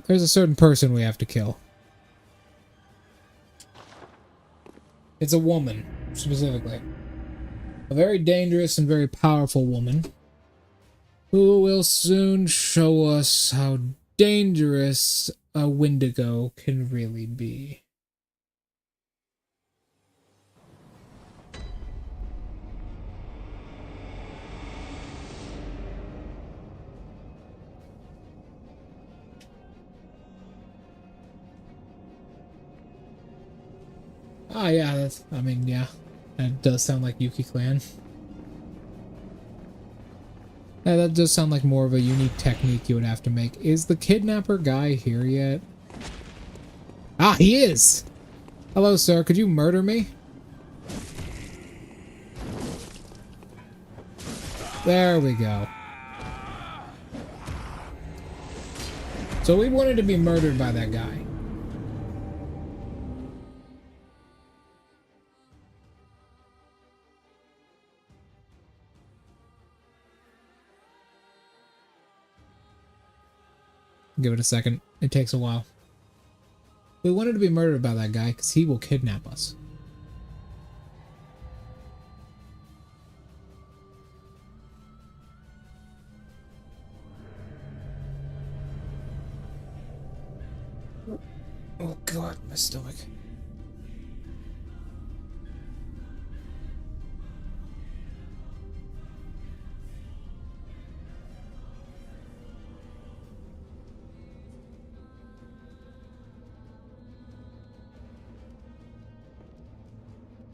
there's a certain person we have to kill. It's a woman, specifically. A very dangerous and very powerful woman, who will soon show us how dangerous a Wendigo can really be. Ah, yeah, that's, I mean, yeah. That does sound like Yuki Clan. Yeah, that does sound like more of a unique technique you would have to make. Is the kidnapper guy here yet? Ah, he is! Hello, sir. Could you murder me? There we go. So we wanted to be murdered by that guy. Give it a second. It takes a while. We wanted to be murdered by that guy because he will kidnap us. Oh god, my stomach.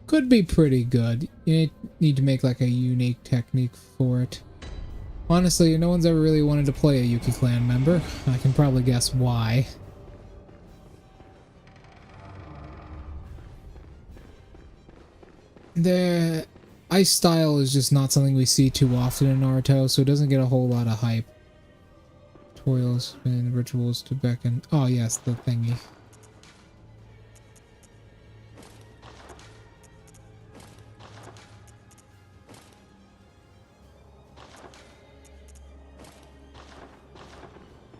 Could be pretty good. You need to make like a unique technique for it. Honestly, no one's ever really wanted to play a Yuki Clan member. I can probably guess why. The ice style is just not something we see too often in Naruto, so it doesn't get a whole lot of hype. Toils and rituals to beckon. Oh yes, the thingy.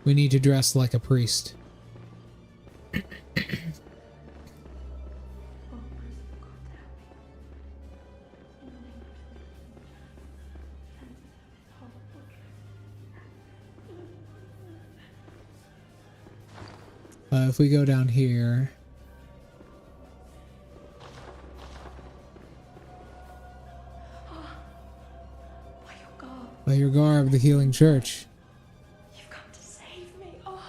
We need to dress like a priest. If we go down here, by your garb, the healing church. You've come to save me. Oh,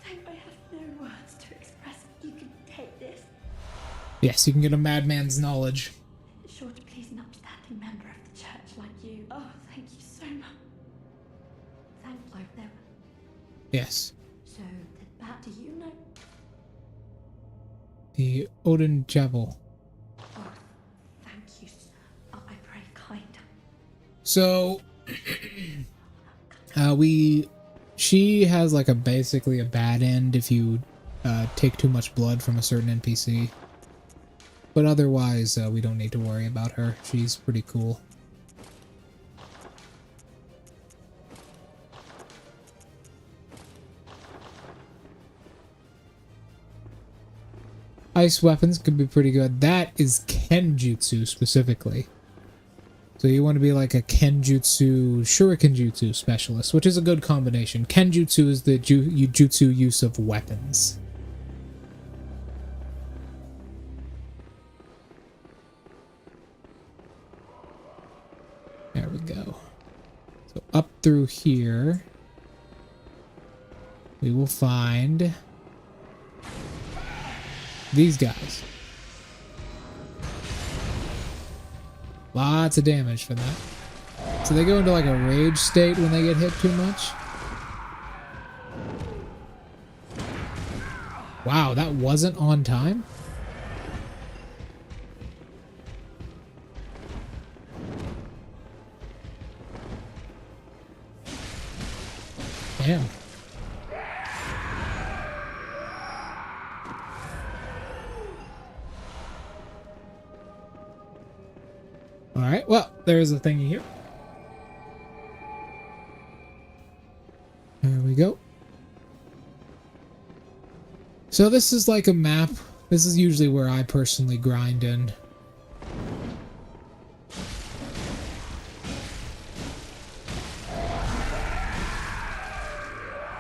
thank I have no words to express. You can take this. Yes, you can get a madman's knowledge. It's sure to please an upstanding member of the church like you. Oh, thank you so much. Thank you. There. Yes. So, that do you know? The Odin Chapel. Oh, thank you. I pray kind. So, she has like basically a bad end if you take too much blood from a certain NPC. But otherwise, we don't need to worry about her. She's pretty cool. Ice weapons could be pretty good. That is Kenjutsu specifically. So you want to be like a Kenjutsu, Shuriken Jutsu specialist, which is a good combination. Kenjutsu is the jutsu use of weapons. There we go. So up through here, we will find these guys. Lots of damage for that. So they go into like a rage state when they get hit too much. Wow, that wasn't on time? Damn. Alright, well, there's a thingy here. There we go. So this is like a map. This is usually where I personally grind in.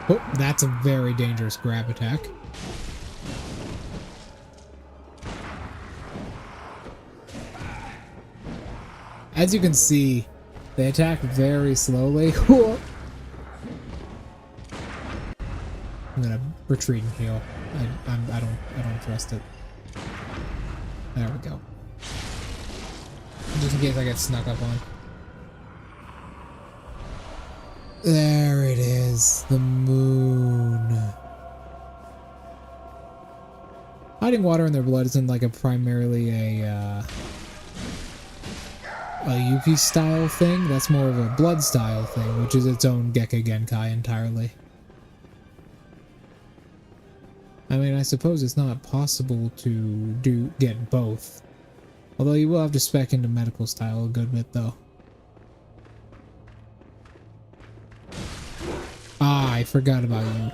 Oh, that's a very dangerous grab attack. As you can see, they attack very slowly. I'm gonna retreat and heal. I don't trust it. There we go. Just in case I get snuck up on. There it is, the moon. Hiding water in their blood isn't like primarily a Yuki style thing. That's more of a blood style thing, which is its own Gekka Genkai entirely. I mean, I suppose it's not possible to get both. Although you will have to spec into medical style a good bit though. Ah, I forgot about you.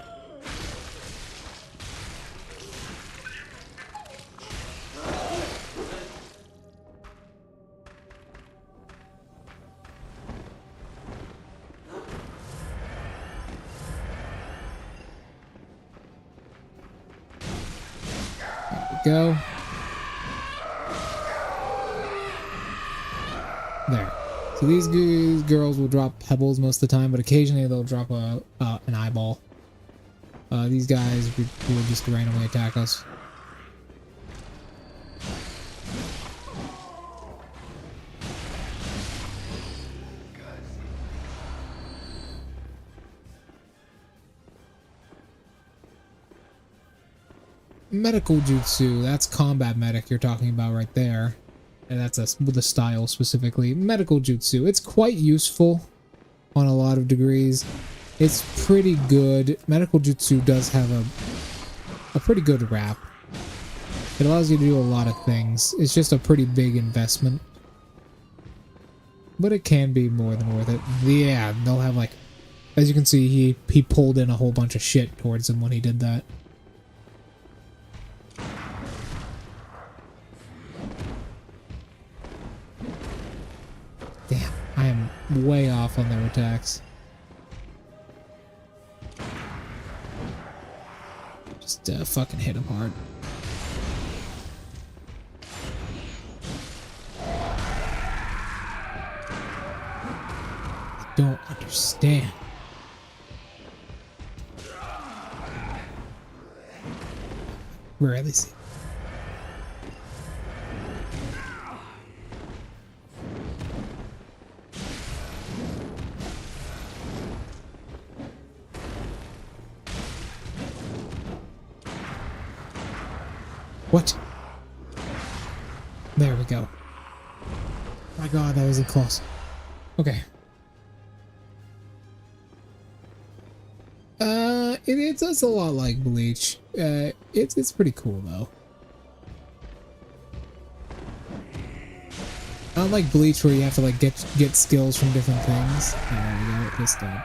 Go. There. So these girls will drop pebbles most of the time, but occasionally they'll drop an eyeball. These guys will just randomly attack us. Medical jutsu, that's combat medic you're talking about right there. And that's the style specifically. Medical jutsu, it's quite useful on a lot of degrees. It's pretty good. Medical Jutsu does have a pretty good rap. It allows you to do a lot of things. It's just a pretty big investment. But it can be more than worth it. Yeah, they'll have like... As you can see, he pulled in a whole bunch of shit towards him when he did that. Damn, I am way off on their attacks. Just fucking hit him hard. I don't understand. Rarely see. What? There we go. My god, that wasn't close. Okay. It does a lot like Bleach. It's pretty cool though. Unlike Bleach where you have to like get skills from different things. There we go, this time.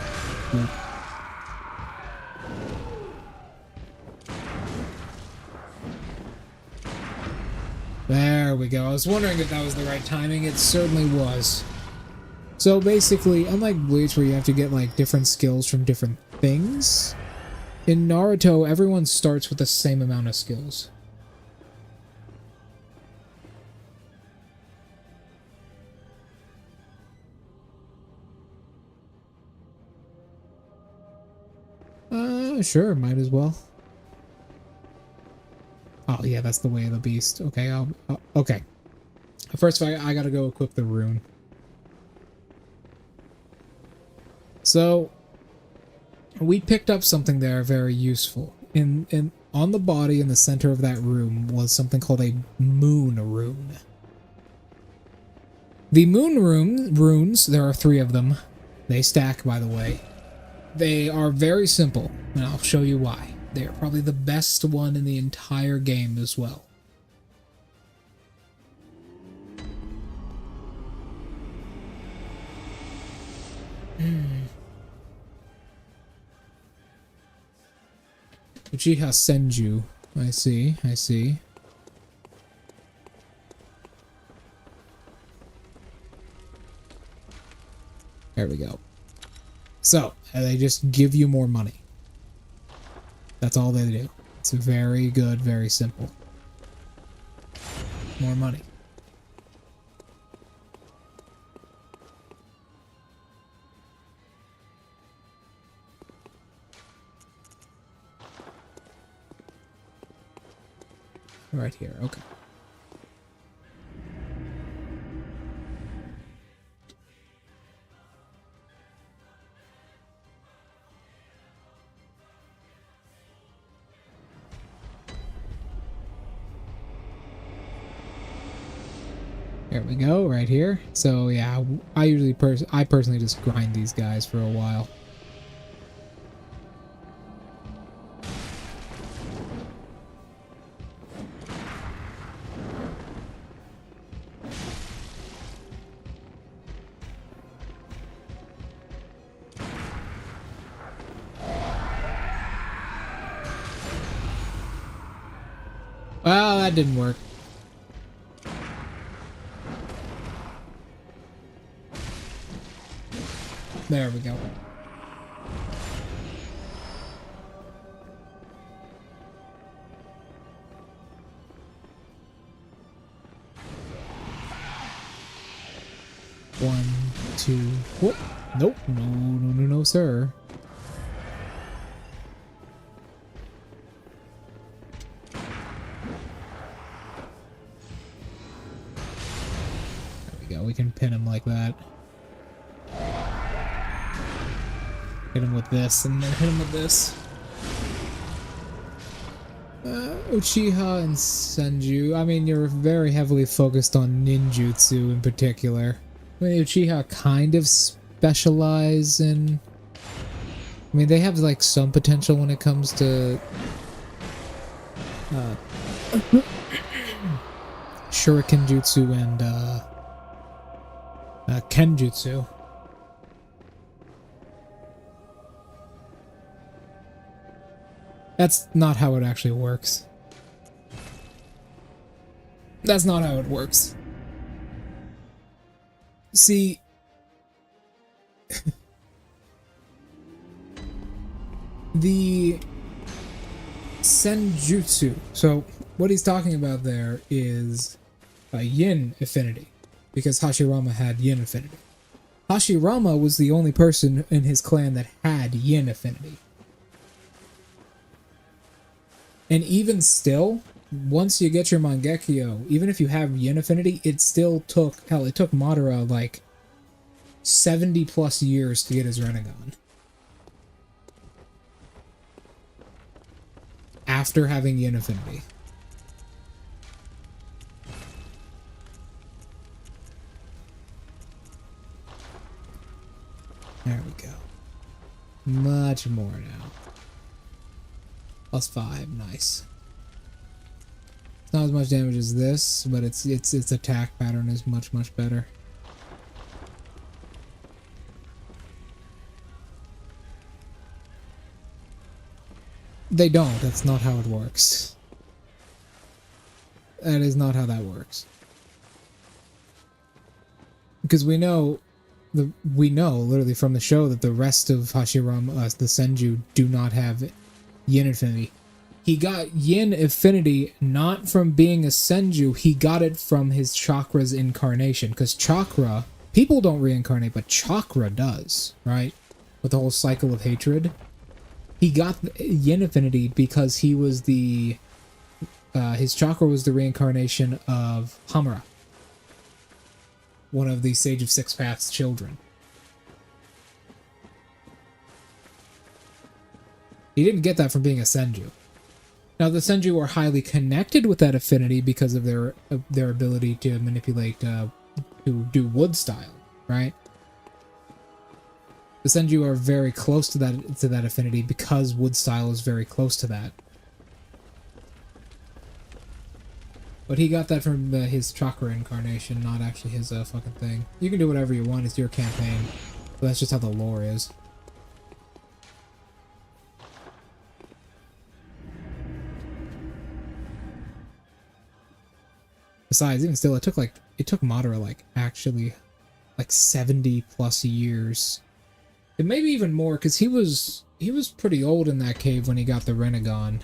There we go. I was wondering if that was the right timing. It certainly was. So basically, unlike Bleach where you have to get like different skills from different things, in Naruto everyone starts with the same amount of skills. Sure, might as well. Oh yeah, that's the way of the beast. Okay, okay. First, I gotta go equip the rune. So, we picked up something there very useful. On the body in the center of that room was something called a moon rune. The moon runes, there are 3 of them. They stack, by the way. They are very simple, and I'll show you why. They're probably the best one in the entire game as well. Uchiha Senju. I see, I see. There we go. So, they just give you more money. That's all they do. It's very good, very simple. More money. Right here, okay. There we go, right here. So yeah, I personally just grind these guys for a while. Well, that didn't work. There we go. One, two, whoop. Nope. No, sir. There we go. We can pin him like that. Hit him with this, and then hit him with this. Uchiha and Senju. I mean, you're very heavily focused on ninjutsu in particular. I mean, Uchiha kind of specialize in I mean, they have like some potential when it comes to shuriken jutsu and kenjutsu. That's not how it actually works. That's not how it works. See, the senjutsu. So what he's talking about there is a yin affinity, because Hashirama had yin affinity. Hashirama was the only person in his clan that had yin affinity. And even still, once you get your Mangekyo, even if you have yin affinity, it still took, hell, it took Madara like 70 plus years to get his Rinnegan. After having yin affinity. There we go. Much more now. +5, nice. It's not as much damage as this, but its attack pattern is much better. They don't. That's not how it works. That is not how that works. Because we know literally from the show that the rest of Hashirama, the Senju, do not have yin affinity. He got yin affinity not from being a Senju, he got it from his chakra's incarnation. Because chakra, people don't reincarnate, but chakra does, right? With the whole cycle of hatred. He got yin affinity because he was the... his chakra was the reincarnation of Hamura, one of the Sage of Six Paths children. He didn't get that from being a Senju. Now, the Senju are highly connected with that affinity because of their ability to manipulate, to do wood style, right? The Senju are very close to that affinity because wood style is very close to that. But he got that from his chakra incarnation, not actually his fucking thing. You can do whatever you want, it's your campaign. But that's just how the lore is. Besides, even still, it took Madara actually 70 plus years. It maybe even more, because he was pretty old in that cave when he got the Rinnegan.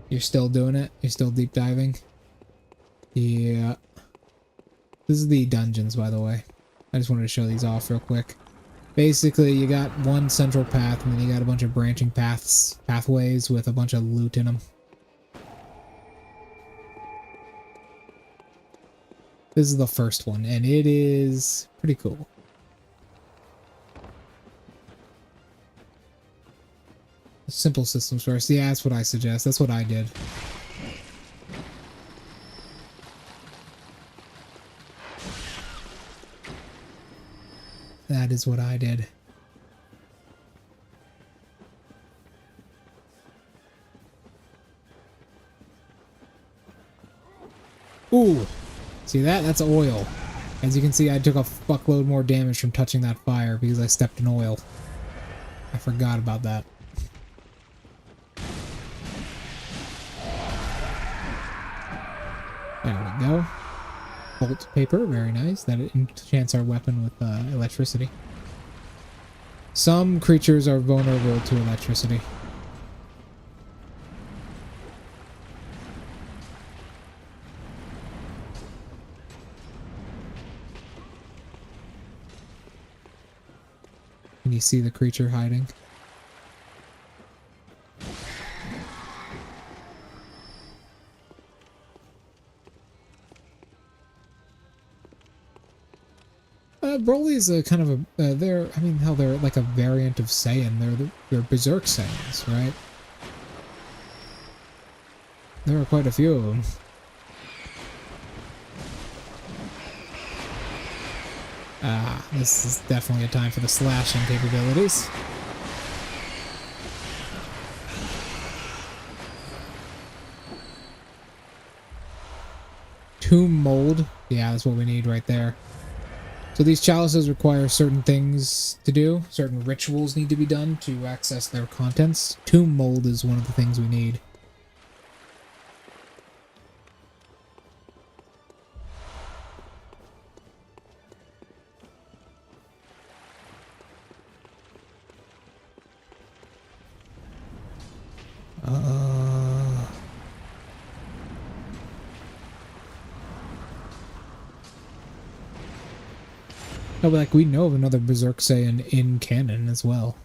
You're still doing it? You're still deep diving? Yeah. This is the dungeons, by the way. I just wanted to show these off real quick. Basically, you got one central path, and then you got a bunch of branching pathways with a bunch of loot in them. This is the first one, and it is pretty cool. Simple systems first. Yeah, that's what I suggest. That's what I did. That is what I did. Ooh! See that? That's oil. As you can see, I took a fuckload more damage from touching that fire because I stepped in oil. I forgot about that. There we go. Bolt paper, very nice. That enchants our weapon with electricity. Some creatures are vulnerable to electricity. Can you see the creature hiding? Broly's a kind of a, they're like a variant of Saiyan. They're Berserk Saiyans, right? There are quite a few of them. Ah, this is definitely a time for the slashing capabilities. Tomb mold. Yeah, that's what we need right there. So these chalices require certain things to do. Certain rituals need to be done to access their contents. Tomb mold is one of the things we need. No, but like we know of another Berserk Saiyan in canon as well.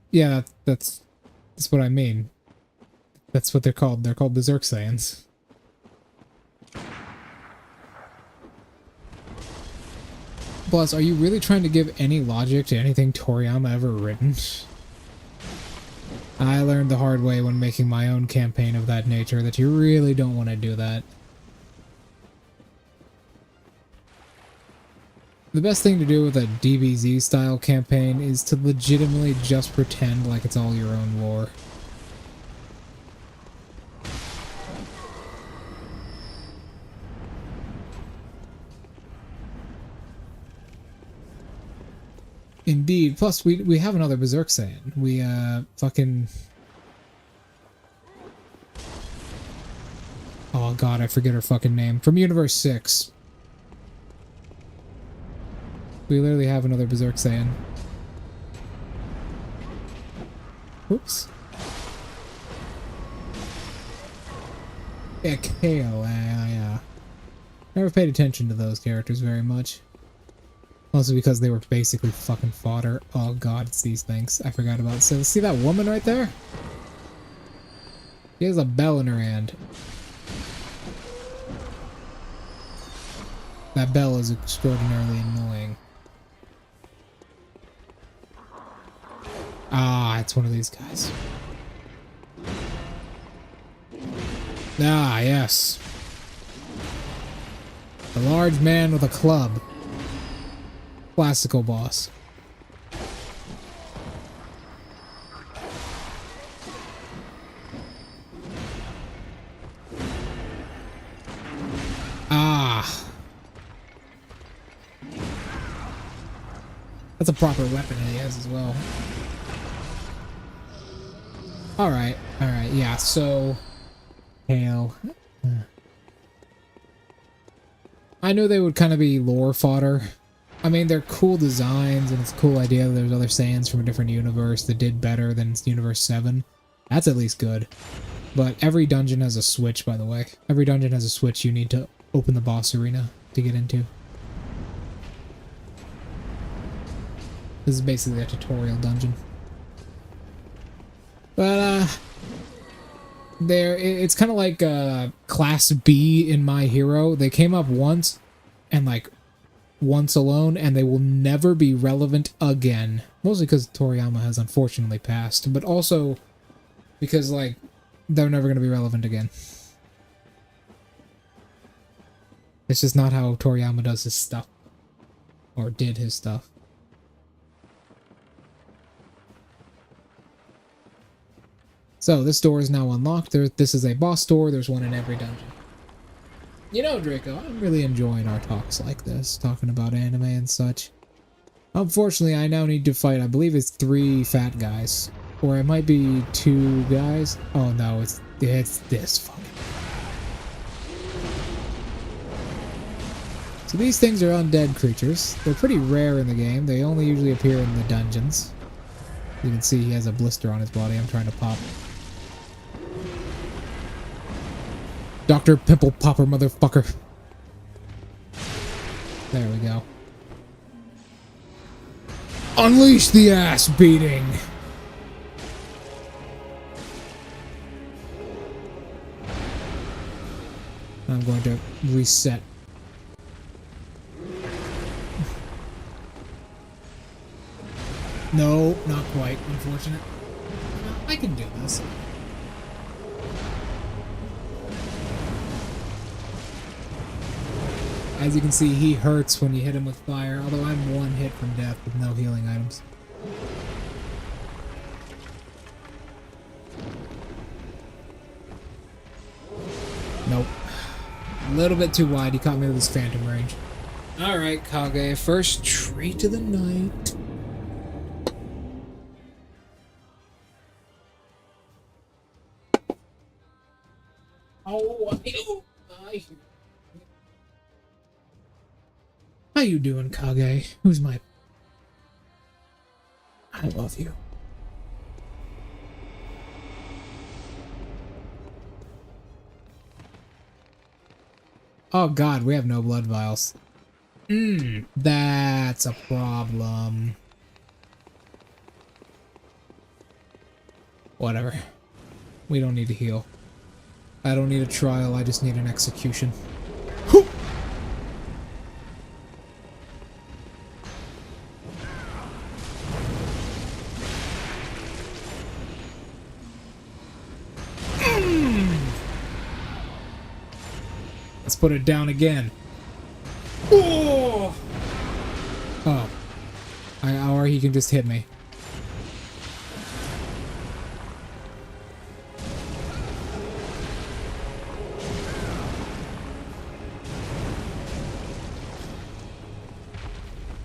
Yeah, that's what I mean. That's what they're called. They're called Berserk Saiyans. Plus, are you really trying to give any logic to anything Toriyama ever written? I learned the hard way when making my own campaign of that nature that you really don't want to do that. The best thing to do with a DBZ style campaign is to legitimately just pretend like it's all your own lore. Indeed. Plus, we have another Berserk Saiyan. We, fucking... Oh god, I forget her fucking name. From Universe 6. We literally have another Berserk Saiyan. Oops. Yeah, Kale, yeah. Never paid attention to those characters very much. Mostly because they were basically fucking fodder. Oh god, it's these things. I forgot about it. So, see that woman right there? She has a bell in her hand. That bell is extraordinarily annoying. Ah, it's one of these guys. Ah, yes. The large man with a club. Classical boss. Ah. That's a proper weapon he has as well. Alright, yeah, so... Hail. I knew they would kind of be lore fodder. I mean, they're cool designs, and it's a cool idea that there's other Saiyans from a different universe that did better than Universe 7. That's at least good. But every dungeon has a switch, by the way. Every dungeon has a switch you need to open the boss arena to get into. This is basically a tutorial dungeon. But, it's kind of like, Class B in My Hero. They came up once, and, like, once alone, and they will never be relevant again. Mostly because Toriyama has unfortunately passed, but also because, like, they're never going to be relevant again. It's just not how Toriyama does his stuff. Or did his stuff. So, this door is now unlocked. This is a boss door. There's one in every dungeon. You know, Draco, I'm really enjoying our talks like this, talking about anime and such. Unfortunately, I now need to fight, I believe it's 3 fat guys. Or it might be 2 guys. Oh no, it's this fucking... So these things are undead creatures. They're pretty rare in the game. They only usually appear in the dungeons. You can see he has a blister on his body I'm trying to pop. Dr. Pimple Popper, motherfucker. There we go. Unleash the ass beating! I'm going to reset. No, not quite, unfortunate. I can do this. As you can see, he hurts when you hit him with fire, although I'm one hit from death with no healing items. Nope. A little bit too wide. He caught me with his phantom range. Alright, Kage. First tree to the night. Oh, I How you doing, Kage? Who's my... I love you. Oh god, we have no blood vials. That's a problem. Whatever. We don't need to heal. I don't need a trial, I just need an execution. Whew! Let's put it down again. Oh! Oh. Or he can just hit me.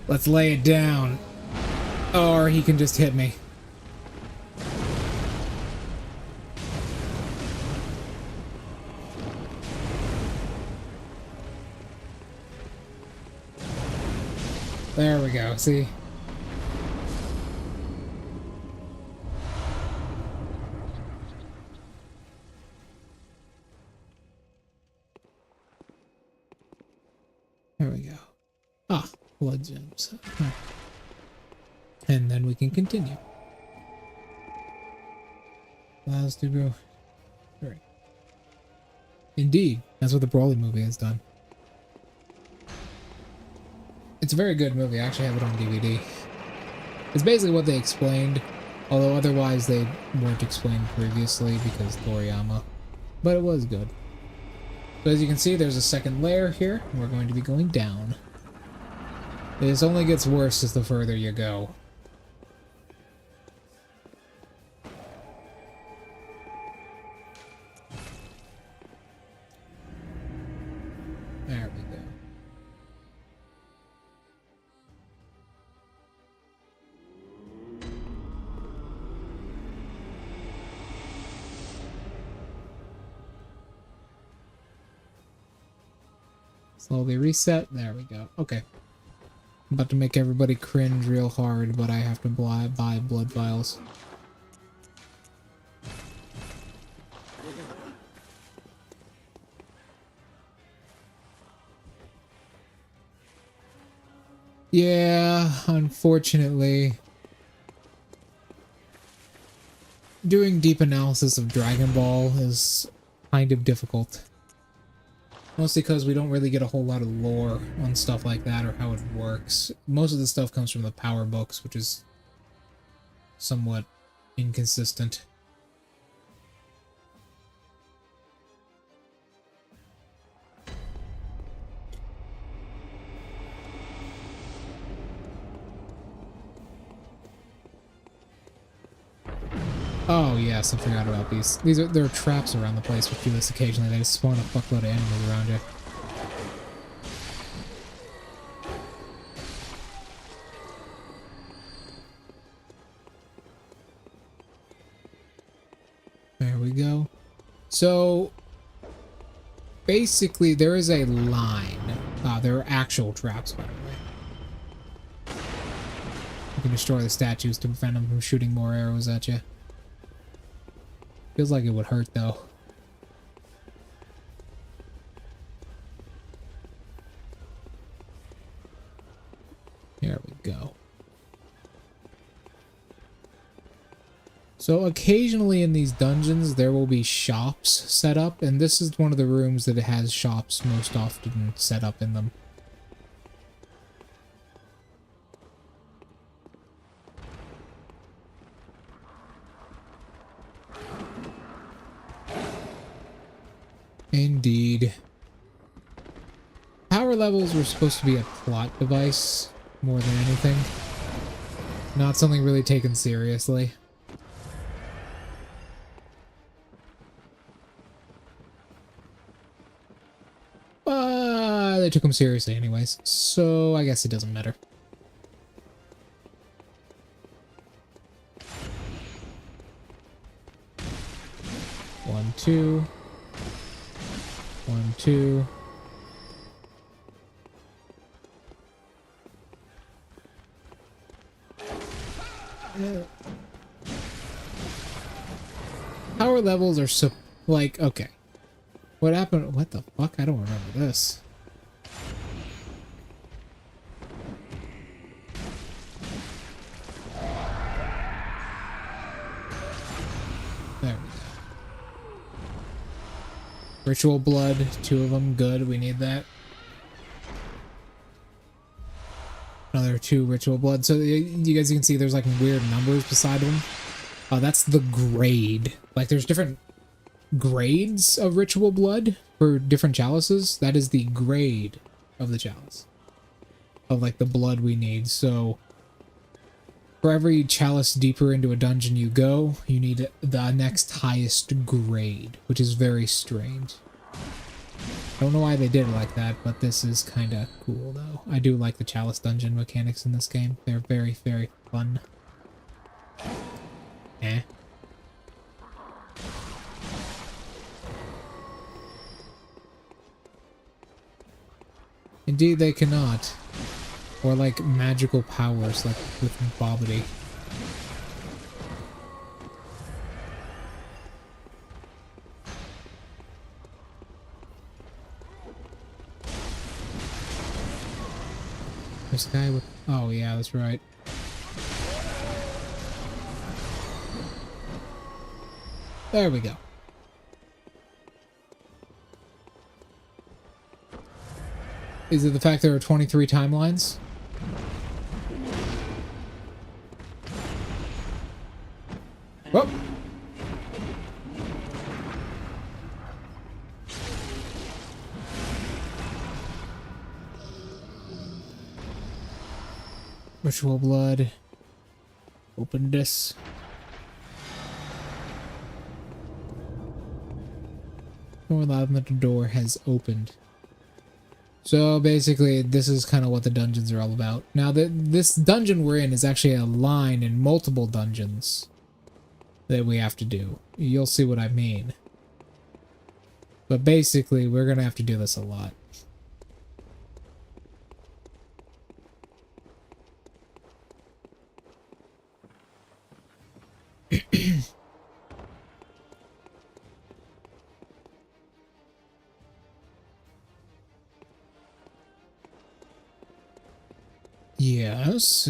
Let's lay it down. Or he can just hit me. There we go, see? There we go. Ah, blood gems. Huh. And then we can continue. Allows to go. Right. Indeed, that's what the Broly movie has done. It's a very good movie. I actually have it on DVD. It's basically what they explained, although otherwise they weren't explained previously because Toriyama. But it was good. So as you can see, there's a second layer here. We're going to be going down. This only gets worse as the further you go. There we go. Slowly reset. There we go. Okay. I'm about to make everybody cringe real hard, but I have to buy blood vials. Yeah, unfortunately. Doing deep analysis of Dragon Ball is kind of difficult. Mostly because we don't really get a whole lot of lore on stuff like that or how it works. Most of the stuff comes from the power books, which is somewhat inconsistent. Oh yes, I forgot about these. There are traps around the place which do this occasionally. They just spawn a fuckload of enemies around you. There we go. So basically there is a line. There are actual traps, by the way. You can destroy the statues to prevent them from shooting more arrows at you. Feels like it would hurt, though. Here we go. So occasionally in these dungeons there will be shops set up, and this is one of the rooms that has shops most often set up in them. Indeed. Power levels were supposed to be a plot device more than anything. Not something really taken seriously. But they took them seriously anyways, so I guess it doesn't matter. One, two. 1, 2. Power levels are so like, okay. What happened? What the fuck? I don't remember this. There we go. Ritual blood, 2 of them, good, we need that. Another 2 ritual blood. So you guys can see there's like weird numbers beside them. Oh, that's the grade. Like there's different grades of ritual blood for different chalices. That is the grade of the chalice. Of like the blood we need. So for every chalice deeper into a dungeon you go, you need the next highest grade, which is very strange. I don't know why they did it like that, but this is kind of cool, though. I do like the chalice dungeon mechanics in this game. They're very, very fun. Eh. Indeed, they cannot. Or like magical powers, like with Bobbity. There's a guy with... Oh yeah, that's right. There we go. Is it the fact there are 23 timelines? Whoop! Ritual blood. Open this. More loud than the door has opened. So basically, this is kind of what the dungeons are all about. Now, this dungeon we're in is actually a line in multiple dungeons that we have to do. You'll see what I mean. But basically, we're going to have to do this a lot. Yes.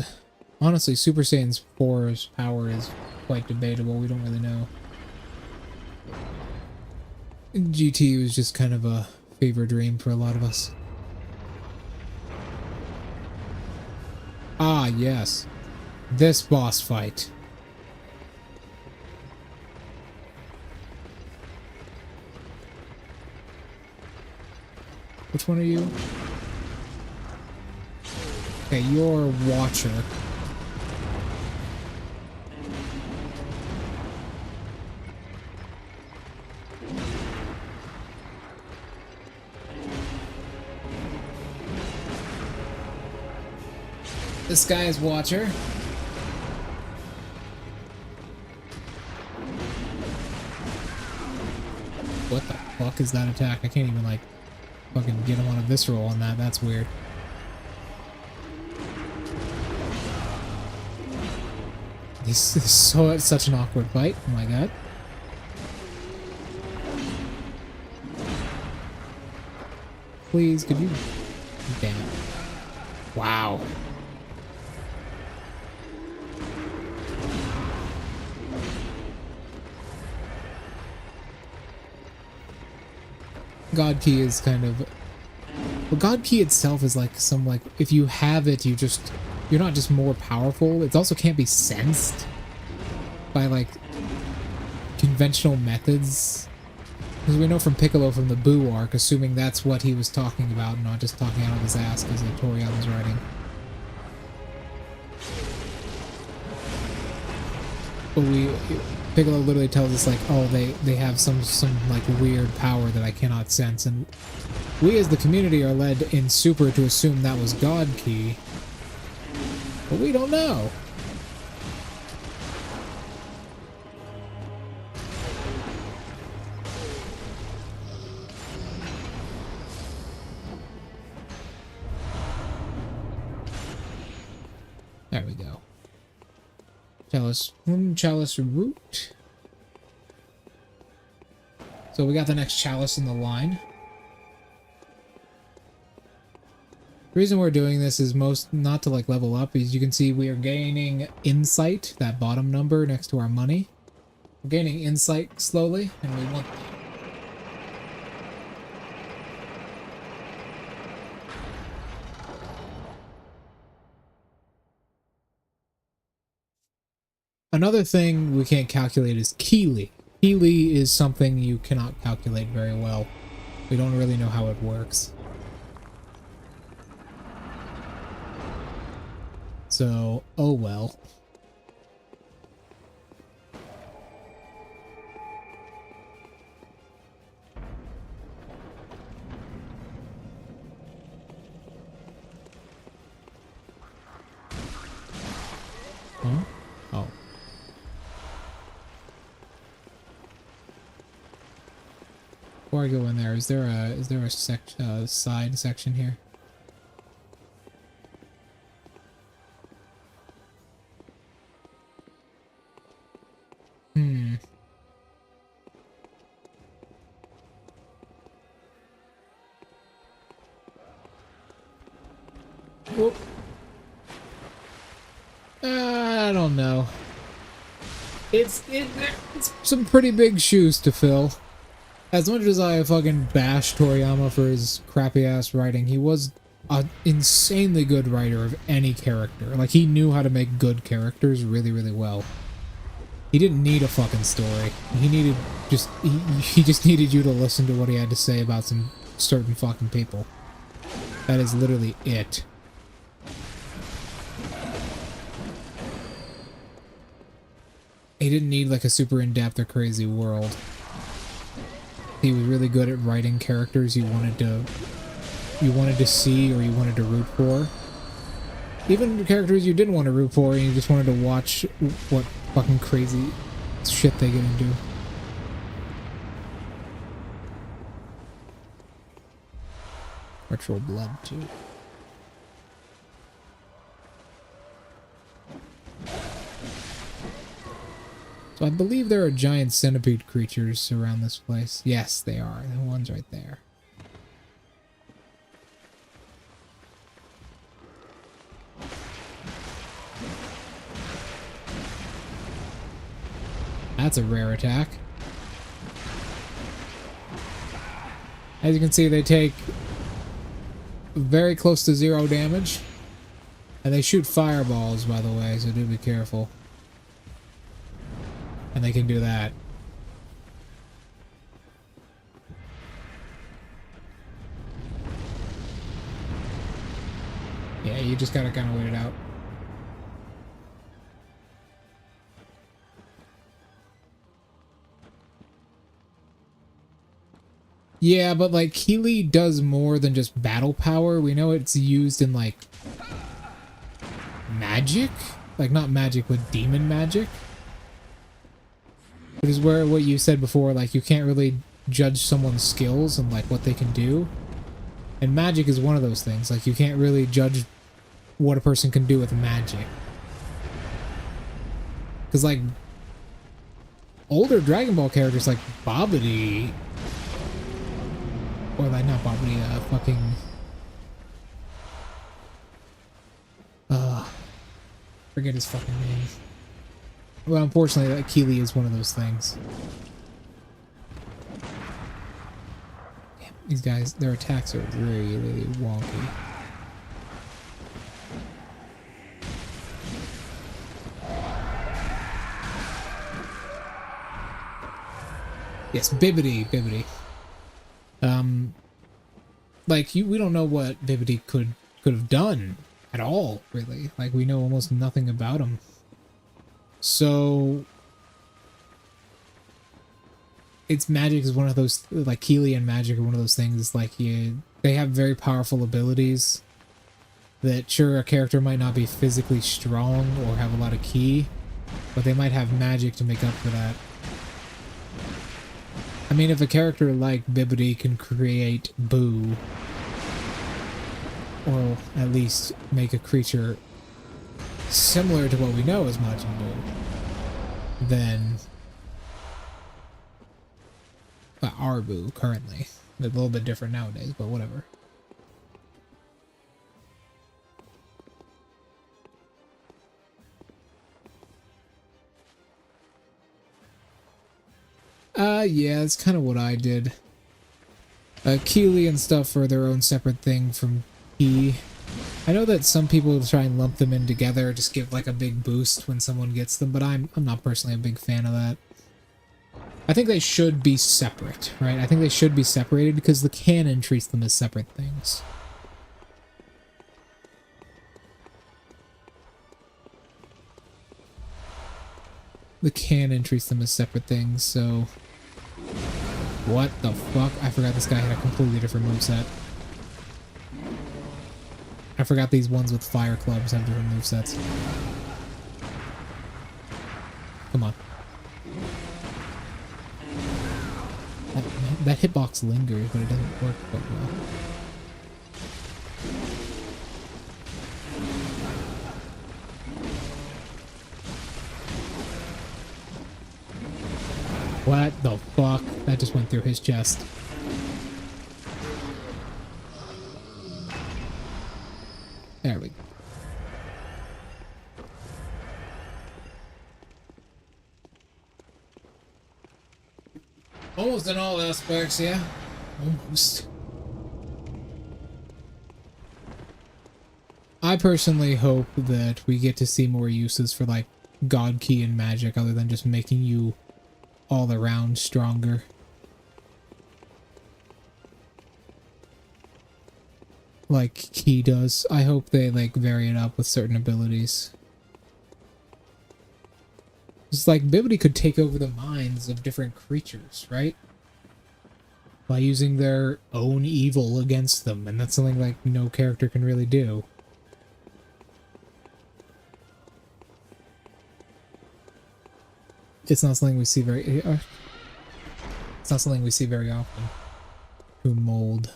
Honestly, Super Saiyan 4's power is quite debatable. We don't really know. GT was just kind of a fever dream for a lot of us. Ah, yes. This boss fight. Which one are you? Okay, you're Watcher. This guy is Watcher. What the fuck is that attack? I can't even like fucking get him on a visceral on that. That's weird. This is such an awkward fight. Oh my god. Please, could you... Damn it. Wow. God Key is kind of... Well, God Key itself is like some, like, if you have it, you're not just more powerful, it also can't be sensed by, like, conventional methods. Because we know from Piccolo from the Buu arc, assuming that's what he was talking about, and not just talking out of his ass because of Toriyama's writing. But Piccolo literally tells us, like, oh, they have some like weird power that I cannot sense, and we as the community are led in Super to assume that was God Key, but we don't know. There we go. Chalice root. So we got the next chalice in the line. The reason we're doing this is not to like level up, as you can see we are gaining insight, that bottom number next to our money. We're gaining insight slowly, and we want that. Another thing we can't calculate is Keely. Keely is something you cannot calculate very well. We don't really know how it works. So, oh well. Huh? Oh. Before I go in there, is there a side section here? Whoop. I don't know. It's some pretty big shoes to fill. As much as I fucking bash Toriyama for his crappy ass writing, he was an insanely good writer of any character. Like, he knew how to make good characters really, really well. He didn't need a fucking story. He just needed you to listen to what he had to say about some certain fucking people. That is literally it. He didn't need like a super in-depth or crazy world. He was really good at writing characters you wanted to see or you wanted to root for. Even characters you didn't want to root for and you just wanted to watch what fucking crazy shit they get into. Ritual blood too. So I believe there are giant centipede creatures around this place. Yes, they are. The one's right there. That's a rare attack. As you can see, they take very close to 0 damage. And they shoot fireballs, by the way, so do be careful. And they can do that. Yeah, you just gotta kind of wait it out. Yeah, but like Keely does more than just battle power. We know it's used in like magic, like not magic but demon magic. Which is where what you said before, like you can't really judge someone's skills and like what they can do. And magic is one of those things. Like you can't really judge what a person can do with magic. Because like older Dragon Ball characters like Babidi, or like not Babidi, fucking forget his fucking name. Well, unfortunately, like, Keely is one of those things. Damn, These guys, their attacks are really wonky. Yes, Bibbidi. Like we don't know what Bibbidi could have done at all, really. Like we know almost nothing about him. So its magic is one of those, like Keelian magic, or one of those things. Like they have very powerful abilities that, sure, a character might not be physically strong or have a lot of ki, but they might have magic to make up for that. I mean, if a character like Bibbidi can create Boo, or at least make a creature similar to what we know as Majin Buu, then our Boo currently. They're a little bit different nowadays, but whatever. Yeah, that's kind of what I did. Keely and stuff are their own separate thing from Ki. I know that some people try and lump them in together, just give like a big boost when someone gets them, but I'm not personally a big fan of that. I think they should be separate, right? I think they should be separated because the canon treats them as separate things. The canon treats them as separate things, so... What the fuck? I forgot this guy had a completely different moveset. I forgot these ones with fire clubs have different movesets. Come on. That hitbox lingers, but it doesn't work quite well. What the fuck? That just went through his chest. There we go. Almost in all aspects, yeah. Almost. I personally hope that we get to see more uses for, like, God Ki and magic other than just making you all around stronger. Like Ki does. I hope they, like, vary it up with certain abilities. It's like Bibbidi could take over the minds of different creatures, right? By using their own evil against them, and that's something like no character can really do. It's not something we see very it's not something we see very often. To mold.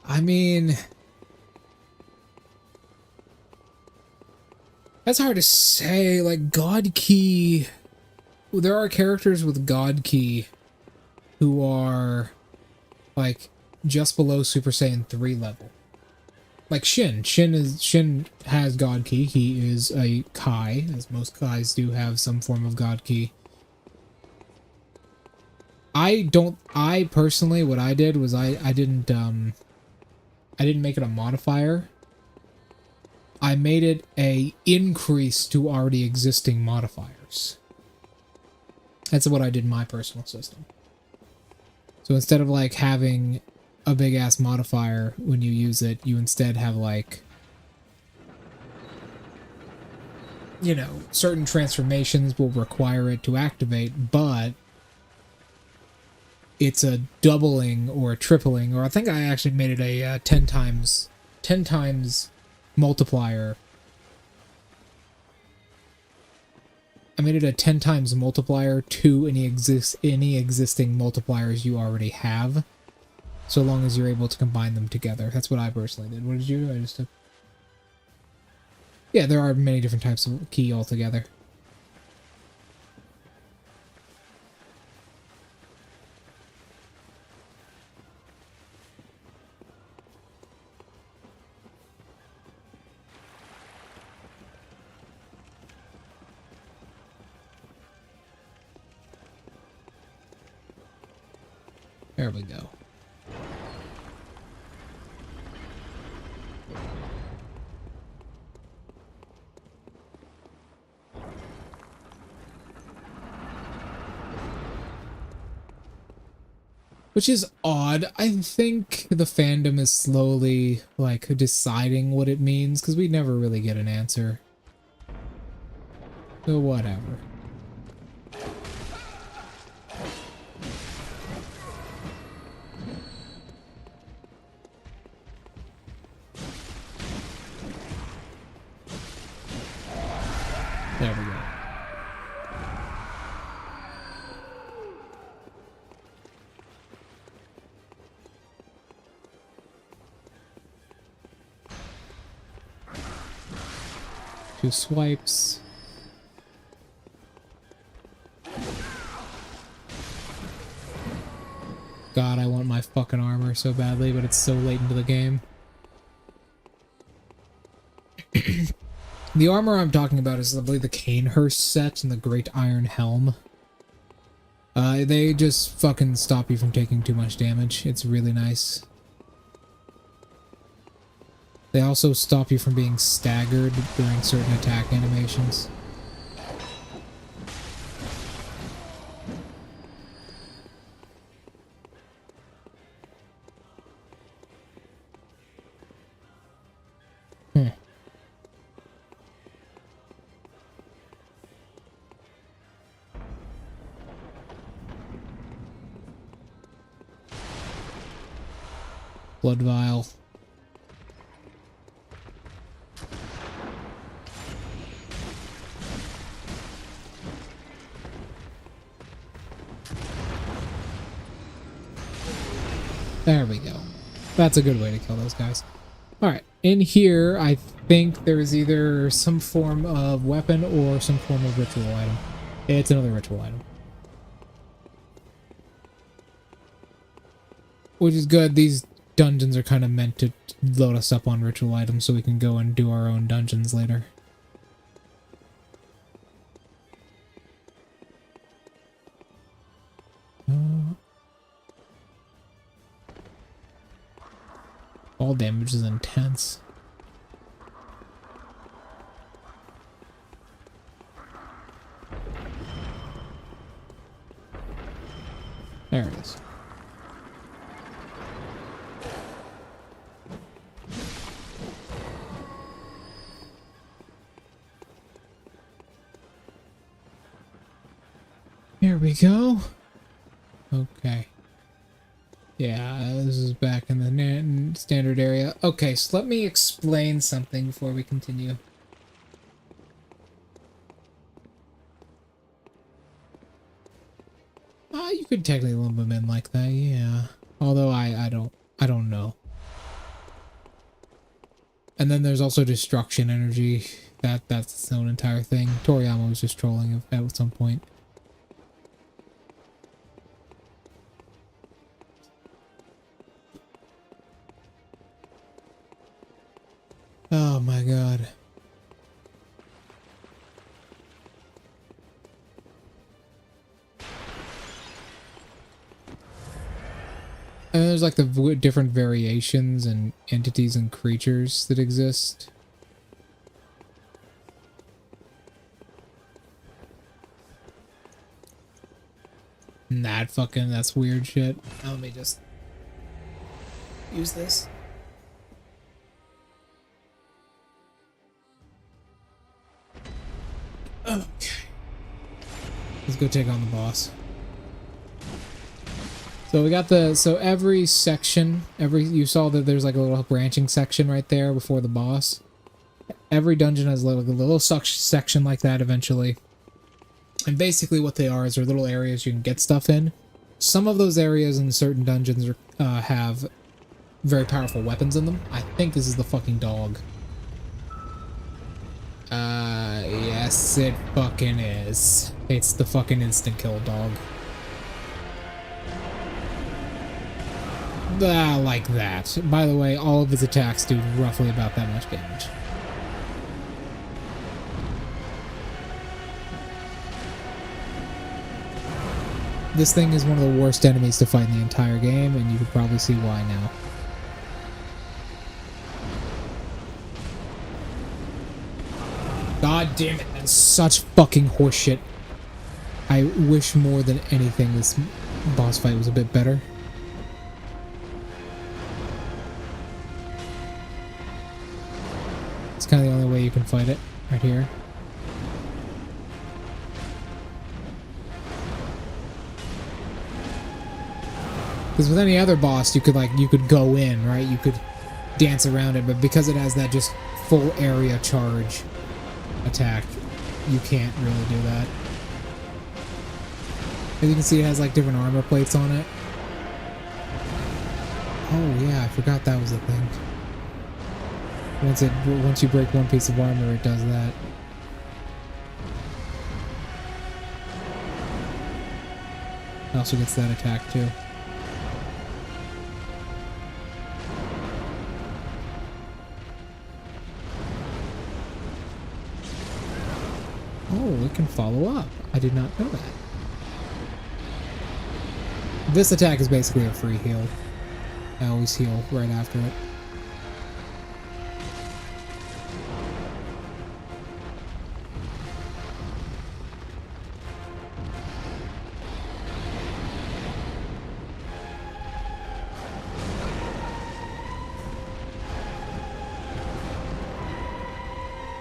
I mean, that's hard to say. Like, God Ki, there are characters with God Ki who are, like, just below Super Saiyan 3 level. Like Shin. Shin has God Ki. He is a Kai, as most Kais do have some form of God Ki. I personally, what I did was I didn't make it a modifier. I made it a increase to already existing modifiers. That's what I did in my personal system. So instead of like having a big ass modifier when you use it, you instead have like, you know, certain transformations will require it to activate, but it's a doubling or a tripling, or I think I actually made it a 10 times multiplier. I made it a 10 times multiplier to any existing multipliers you already have, so long as you're able to combine them together. That's what I personally did. What did you do? I just took... Yeah, there are many different types of Ki altogether. There we go. Which is odd. I think the fandom is slowly, like, deciding what it means, because we never really get an answer. So whatever. There we go. Two swipes. God, I want my fucking armor so badly, but it's so late into the game. The armor I'm talking about is, I believe, the Canehurst set and the Great Iron Helm. They just fucking stop you from taking too much damage. It's really nice. They also stop you from being staggered during certain attack animations. Blood vial. There we go. That's a good way to kill those guys. Alright, in here, I think there's either some form of weapon or some form of ritual item. It's another ritual item. Which is good. These dungeons are kind of meant to load us up on ritual items so we can go and do our own dungeons later. All damage is intense. There it is. Here we go. Okay. Yeah, this is back in the standard area. Okay, so let me explain something before we continue. You could technically lump them in like that, yeah. Although I don't know. And then there's also destruction energy. That's its own entire thing. Toriyama was just trolling at some point. Oh my god. And there's like the different variations and entities and creatures that exist. That's weird shit. Now let me just use this. Okay. Let's go take on the boss. So we got every section, you saw that there's like a little branching section right there before the boss. Every dungeon has a little section like that eventually. And basically what they are is they're little areas you can get stuff in. Some of those areas in certain dungeons have very powerful weapons in them. I think this is the fucking dog. Yes, it fucking is. It's the fucking instant kill dog. Like that. By the way, all of his attacks do roughly about that much damage. This thing is one of the worst enemies to fight in the entire game, and you could probably see why now. God damn it, that's such fucking horseshit. I wish more than anything this boss fight was a bit better. It's kind of the only way you can fight it, right here. Because with any other boss, you could go in, right? You could dance around it, but because it has that just full area charge attack, you can't really do that. As you can see, it has like different armor plates on it. Oh yeah, I forgot that was a thing. Once you break one piece of armor, it does that. It also gets that attack too. Oh, it can follow up. I did not know that. This attack is basically a free heal. I always heal right after it.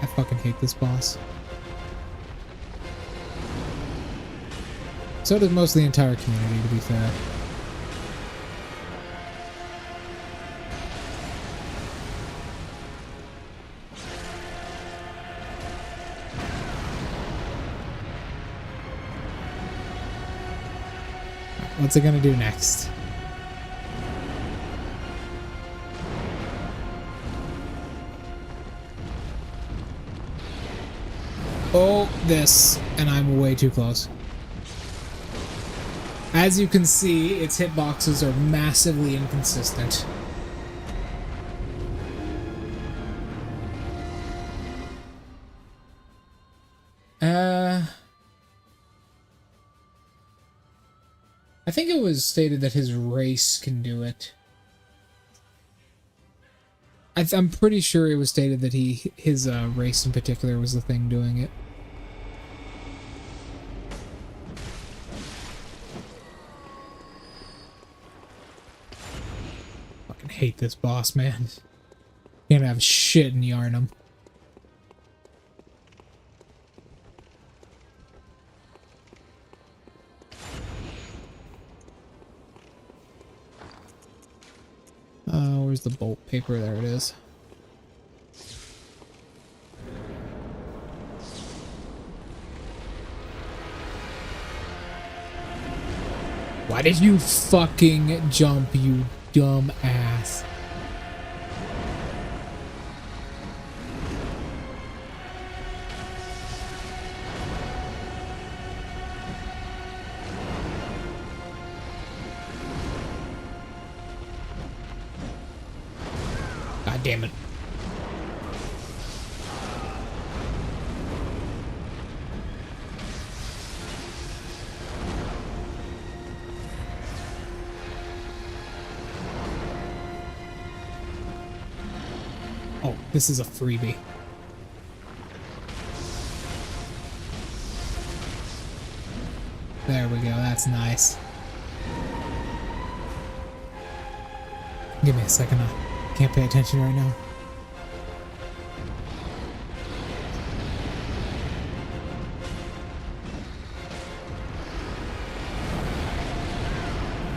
I fucking hate this boss. So does most of the entire community, to be fair. What's it gonna do next? Oh, this. And I'm way too close. As you can see, its hitboxes are massively inconsistent. I think it was stated that his race can do it. I'm pretty sure it was stated that his race in particular was the thing doing it. Fucking hate this boss, man. Can't have shit in Yarnum. Where's the bolt paper? There it is. Why did you fucking jump, you dumb ass? God damn it. Oh, this is a freebie. There we go, that's nice. Give me a second, I can't pay attention right now.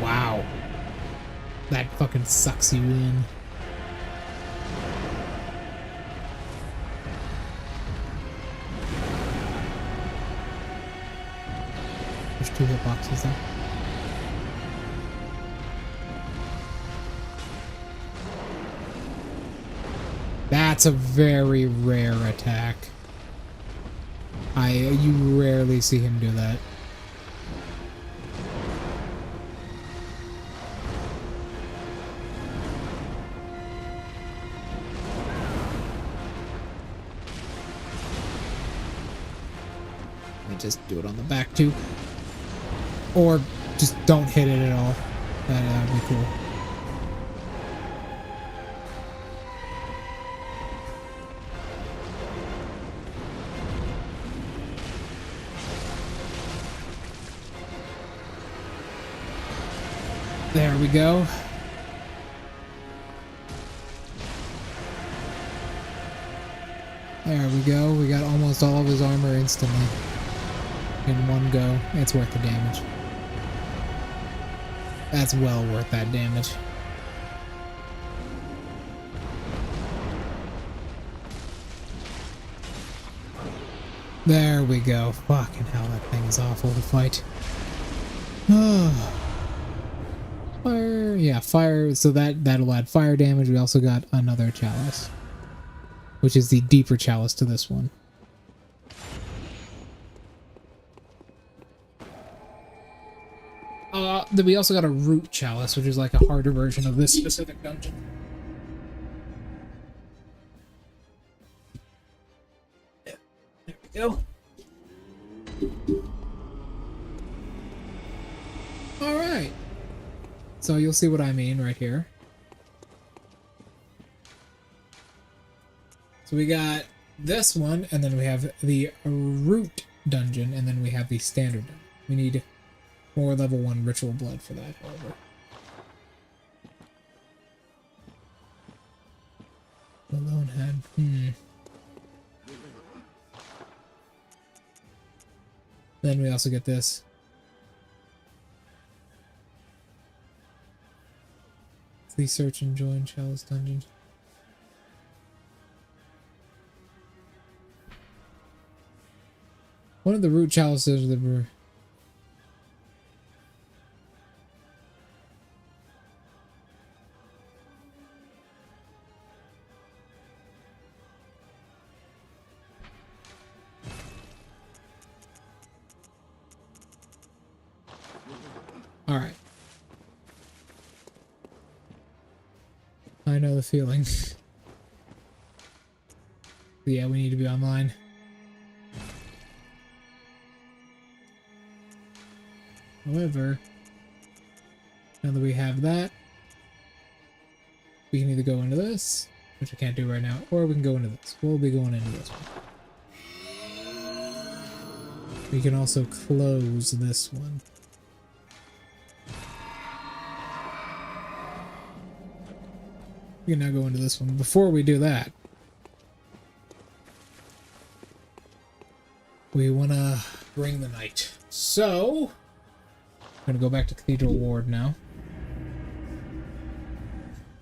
Wow. That fucking sucks you in. There's 2 hitboxes there. That's a very rare attack. You rarely see him do that. Let me just do it on the back too. Or just don't hit it at all. That would be cool. There we go. There we go. We got almost all of his armor instantly. In one go. It's worth the damage. That's well worth that damage. There we go. Fucking hell, that thing is awful to fight. Oh. Fire, yeah, fire. So that'll add fire damage. We also got another chalice, which is the deeper chalice to this one. Then we also got a root chalice, which is like a harder version of this specific dungeon. Yeah, there we go. All right. So you'll see what I mean right here. So we got this one, and then we have the root dungeon, and then we have the standard dungeon. We need more level 1 ritual blood for that, however. The lone head. Then we also get this. Please search and join Chalice Dungeon. One of the root chalices that were... Alright. I know the feeling. Yeah, we need to be online. However, now that we have that, we can either go into this, which I can't do right now, or we can go into this. We'll be going into this one. We can also close this one. We can now go into this one. Before we do that, we want to bring the knight. So, I'm going to go back to Cathedral Ward now.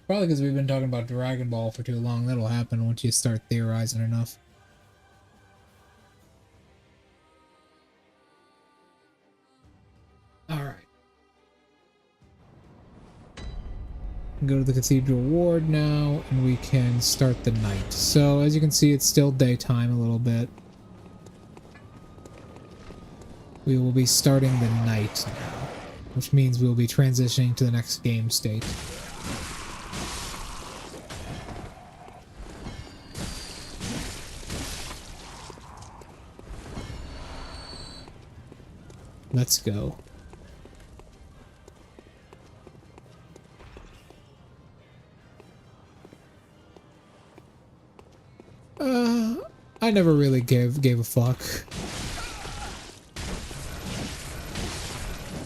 Probably because we've been talking about Dragon Ball for too long. That'll happen once you start theorizing enough. Alright. Go to the Cathedral Ward now, and we can start the night. So, as you can see, it's still daytime a little bit. We will be starting the night now, which means we will be transitioning to the next game state. Let's go. I never really gave a fuck.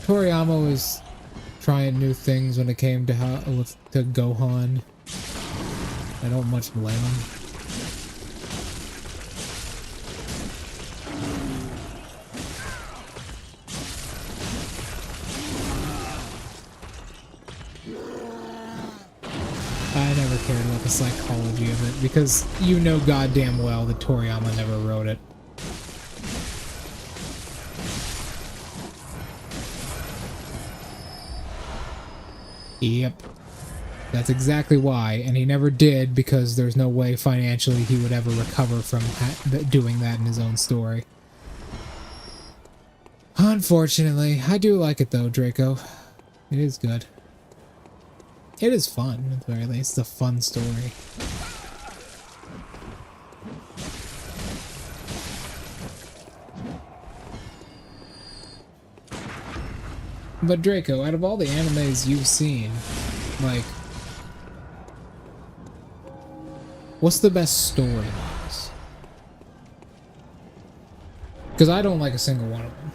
Toriyama was trying new things when it came to to Gohan. I don't much blame him. I never cared about the psychology of it, because you know goddamn well that Toriyama never wrote it. Yep. That's exactly why, and he never did, because there's no way financially he would ever recover from doing that in his own story. Unfortunately. I do like it though, Draco. It is good. It is fun, at the very least. It's a fun story. But Draco, out of all the animes you've seen, like, what's the best story-wise? Because I don't like a single one of them.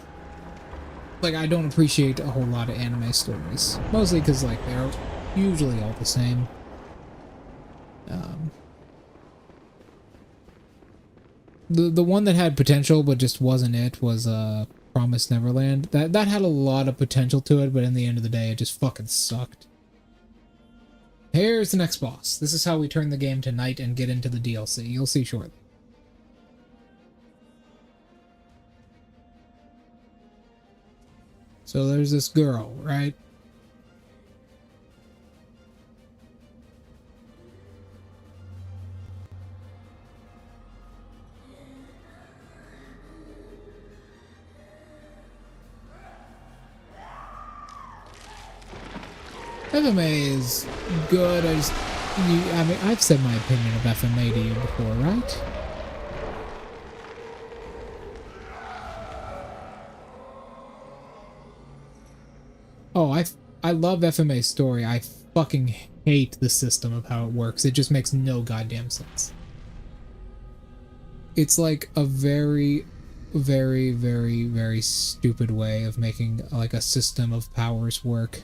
Like, I don't appreciate a whole lot of anime stories. Mostly because, like, they're usually all the same. The one that had potential but just wasn't it was Promised Neverland. That had a lot of potential to it, but in the end of the day, it just fucking sucked. Here's the next boss. This is how we turn the game to night and get into the DLC. You'll see shortly. So there's this girl, right? FMA is good. I mean, I've said my opinion of FMA to you before, right? Oh, I love FMA's story. I fucking hate the system of how it works. It just makes no goddamn sense. It's like a very, very, very, very stupid way of making like a system of powers work.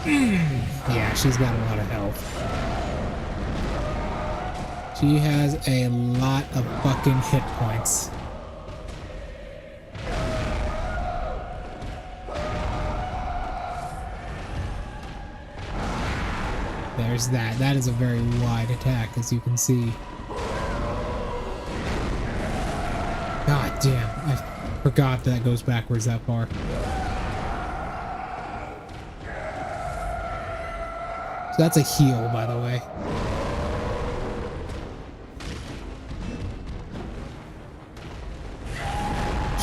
Yeah, she's got a lot of health. She has a lot of fucking hit points. There's that. That is a very wide attack, as you can see. God damn, I forgot that goes backwards that far. That's a heal, by the way.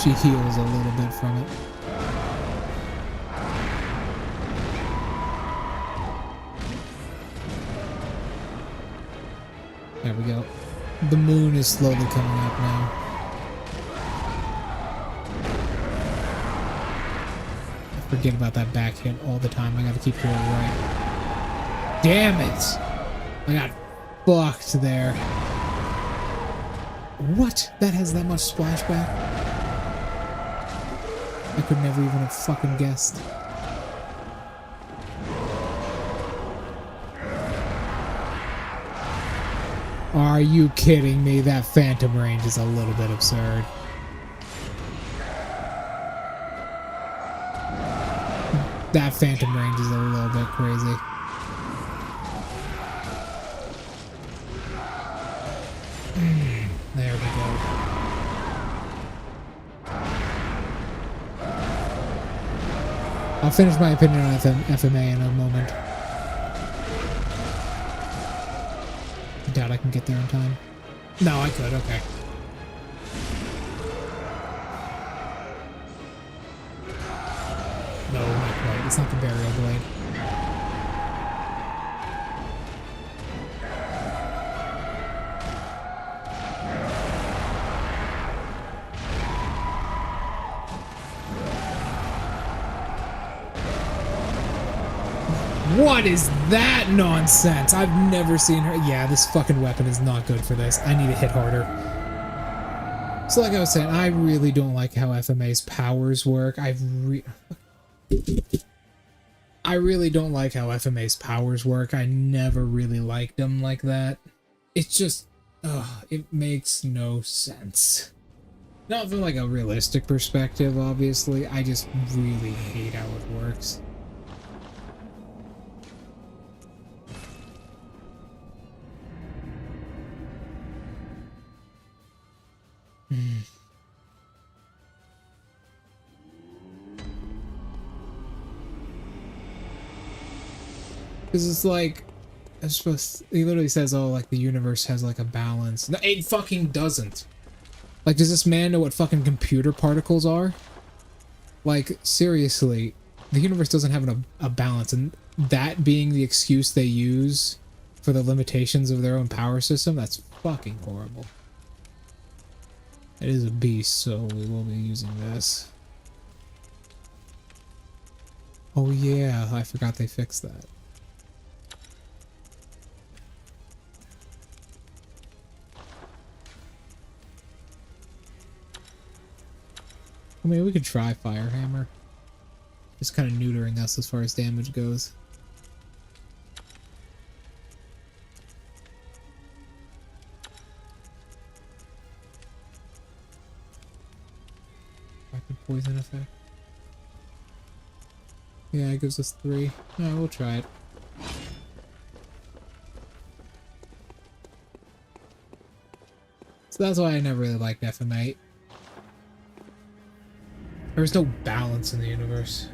She heals a little bit from it. There we go. The moon is slowly coming up now. I forget about that back hit all the time. I gotta keep doing it right. Damn it! I got fucked there. What? That has that much splashback? I could never even have fucking guessed. Are you kidding me? That phantom range is a little bit absurd. That phantom range is a little bit crazy. There we go. I'll finish my opinion on FMA in a moment. I doubt I can get there in time. No, I could, okay. No, not quite. It's not the burial blade. What is that nonsense? I've never seen her. Yeah, this fucking weapon is not good for this. I need to hit harder. So like I was saying, I really don't like how FMA's powers work. I really don't like how FMA's powers work. I never really liked them like that. It's just, it makes no sense. Not from like a realistic perspective, obviously. I just really hate how it works. Because it's like, he literally says, oh, like the universe has like a balance. No, it fucking doesn't. Like, does this man know what fucking computer particles are? Like, seriously, the universe doesn't have a balance, and that being the excuse they use for the limitations of their own power system, that's fucking horrible. It is a beast, so we will be using this. Oh yeah, I forgot they fixed that. I mean, we could try Fire Hammer. Just kind of neutering us as far as damage goes. Rapid poison effect. Yeah, it gives us 3. No, we'll try it. So that's why I never really liked FMA. There's no balance in the universe.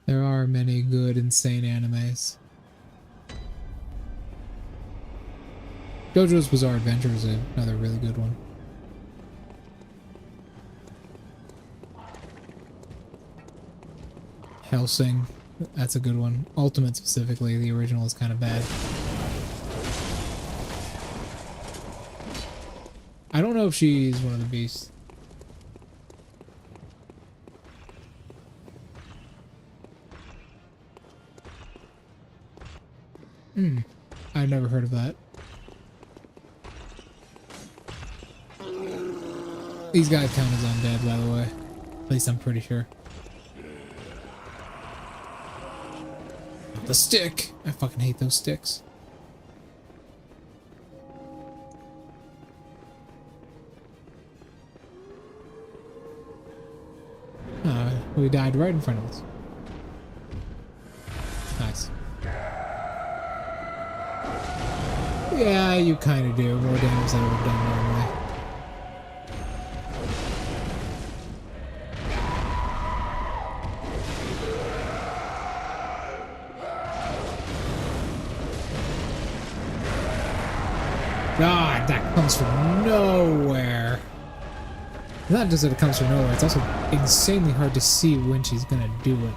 There are many good, insane animes. JoJo's Bizarre Adventure is another really good one. Hellsing, that's a good one. Ultimate specifically, the original is kind of bad. I don't know if she's one of the beasts. I've never heard of that. These guys count as undead, by the way. At least I'm pretty sure. The stick! I fucking hate those sticks. We died right in front of us. Nice. Yeah, you kind of do. More damage than I would have done normally. God, that comes from nowhere. Not just that it comes from nowhere, it's also insanely hard to see when she's gonna do it.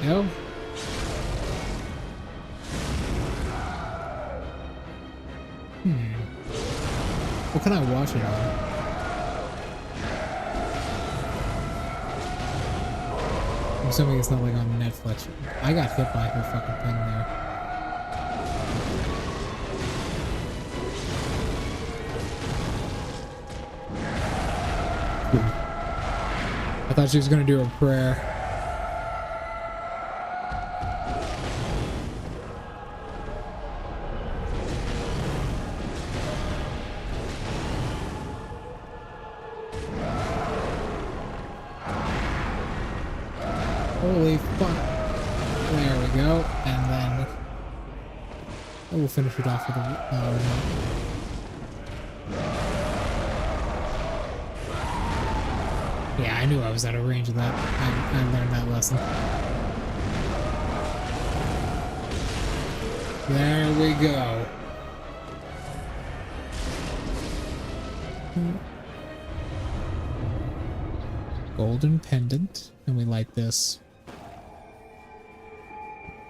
No? What can I watch it on? I'm assuming it's not like on Netflix. I got hit by her fucking thing there. I thought she was gonna do a prayer. Holy fuck. There we go. And then we'll finish it off with a yeah, I knew I was out of range of that. I learned that lesson. There we go. Golden pendant. And we light this.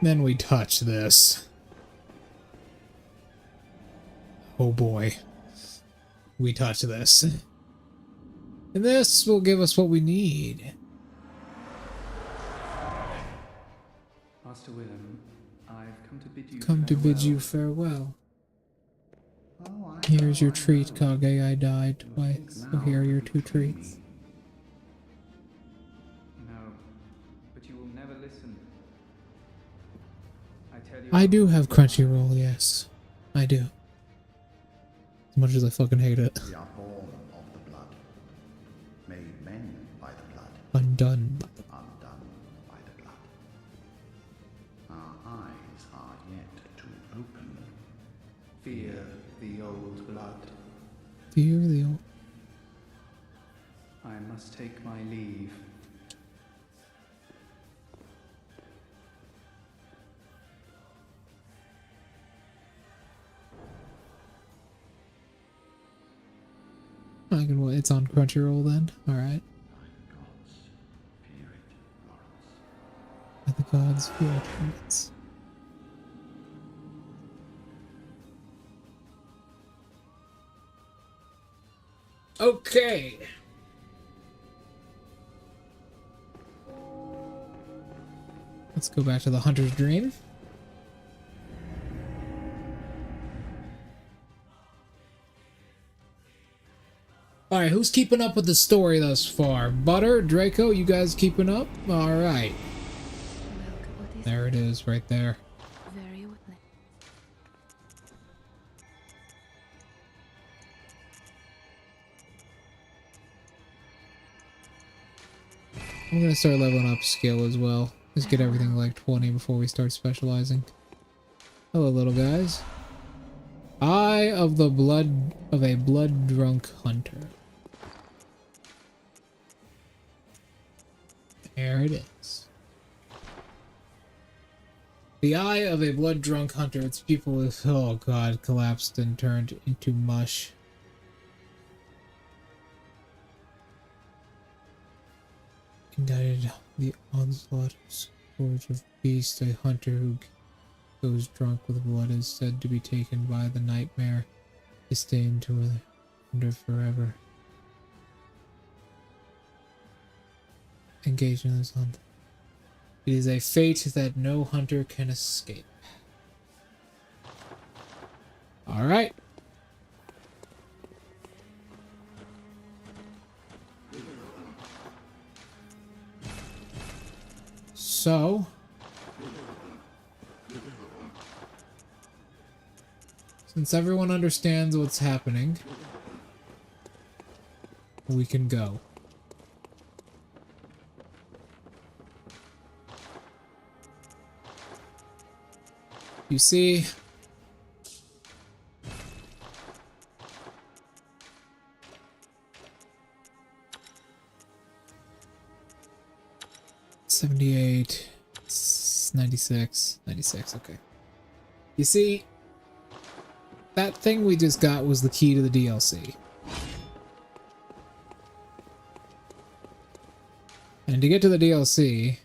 Then we touch this. Oh boy. We touch this. And this will give us what we need. Master Willem, I've Come to bid you farewell. Here's your treat, Kage. I died twice, so here are your 2 treats. No, but you will never listen. I tell you, I do have Crunchyroll, yes. I do. As much as I fucking hate it. We are born of the blood, made men by the blood, Undone. undone by the blood. Our eyes are yet to open. Fear the old blood. Fear the old. I must take my leave. I can. It's on Crunchyroll then. All right. By the gods, fear it, Lawrence. Let the gods feel it. Okay. Let's go back to the Hunter's Dream. Alright, who's keeping up with the story thus far? Butter, Draco, you guys keeping up? Alright. Welcome. What is There it is, right there. Very well. I'm gonna start leveling up skill as well. Just get everything like 20 before we start specializing. Hello, little guys. Eye of the blood of a blood-drunk hunter. There it is. The eye of a blood-drunk hunter. It's people who, oh god, collapsed and turned into mush. Indicted the onslaught of scourge of beast. A hunter who goes drunk with blood is said to be taken by the nightmare to stay into a hunter forever. Engaged in this hunt. It is a fate that no hunter can escape. Alright. So, since everyone understands what's happening, we can go. You see, $78, 96, 96, okay. You see, that thing we just got was the key to the DLC. And to get to the DLC,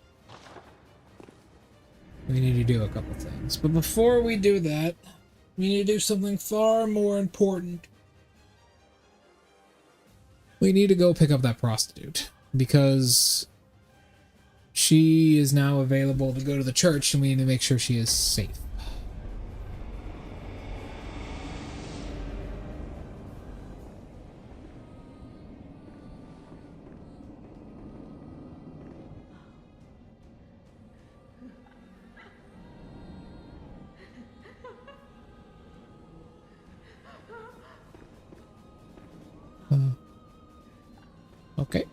we need to do a couple things. But before we do that, we need to do something far more important. We need to go pick up that prostitute. Because she is now available to go to the church, and we need to make sure she is safe. Okay.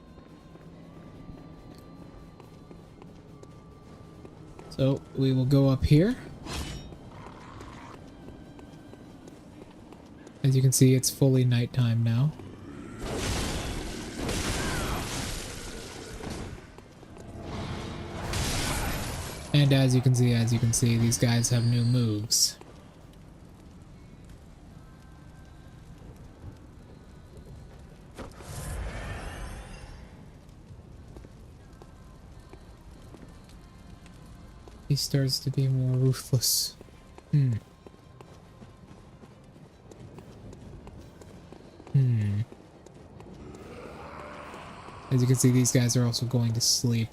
So we will go up here. As you can see, it's fully nighttime now. And as you can see, these guys have new moves. He starts to be more ruthless. As you can see, these guys are also going to sleep.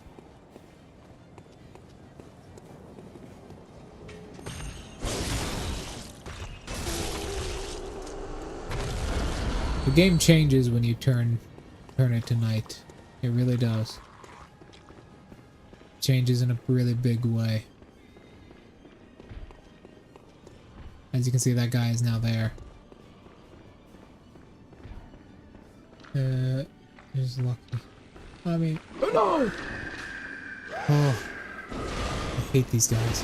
The game changes when you turn it to night. It really does. Changes in a really big way. As you can see, that guy is now there. He's lucky. I mean, oh no! Oh, I hate these guys.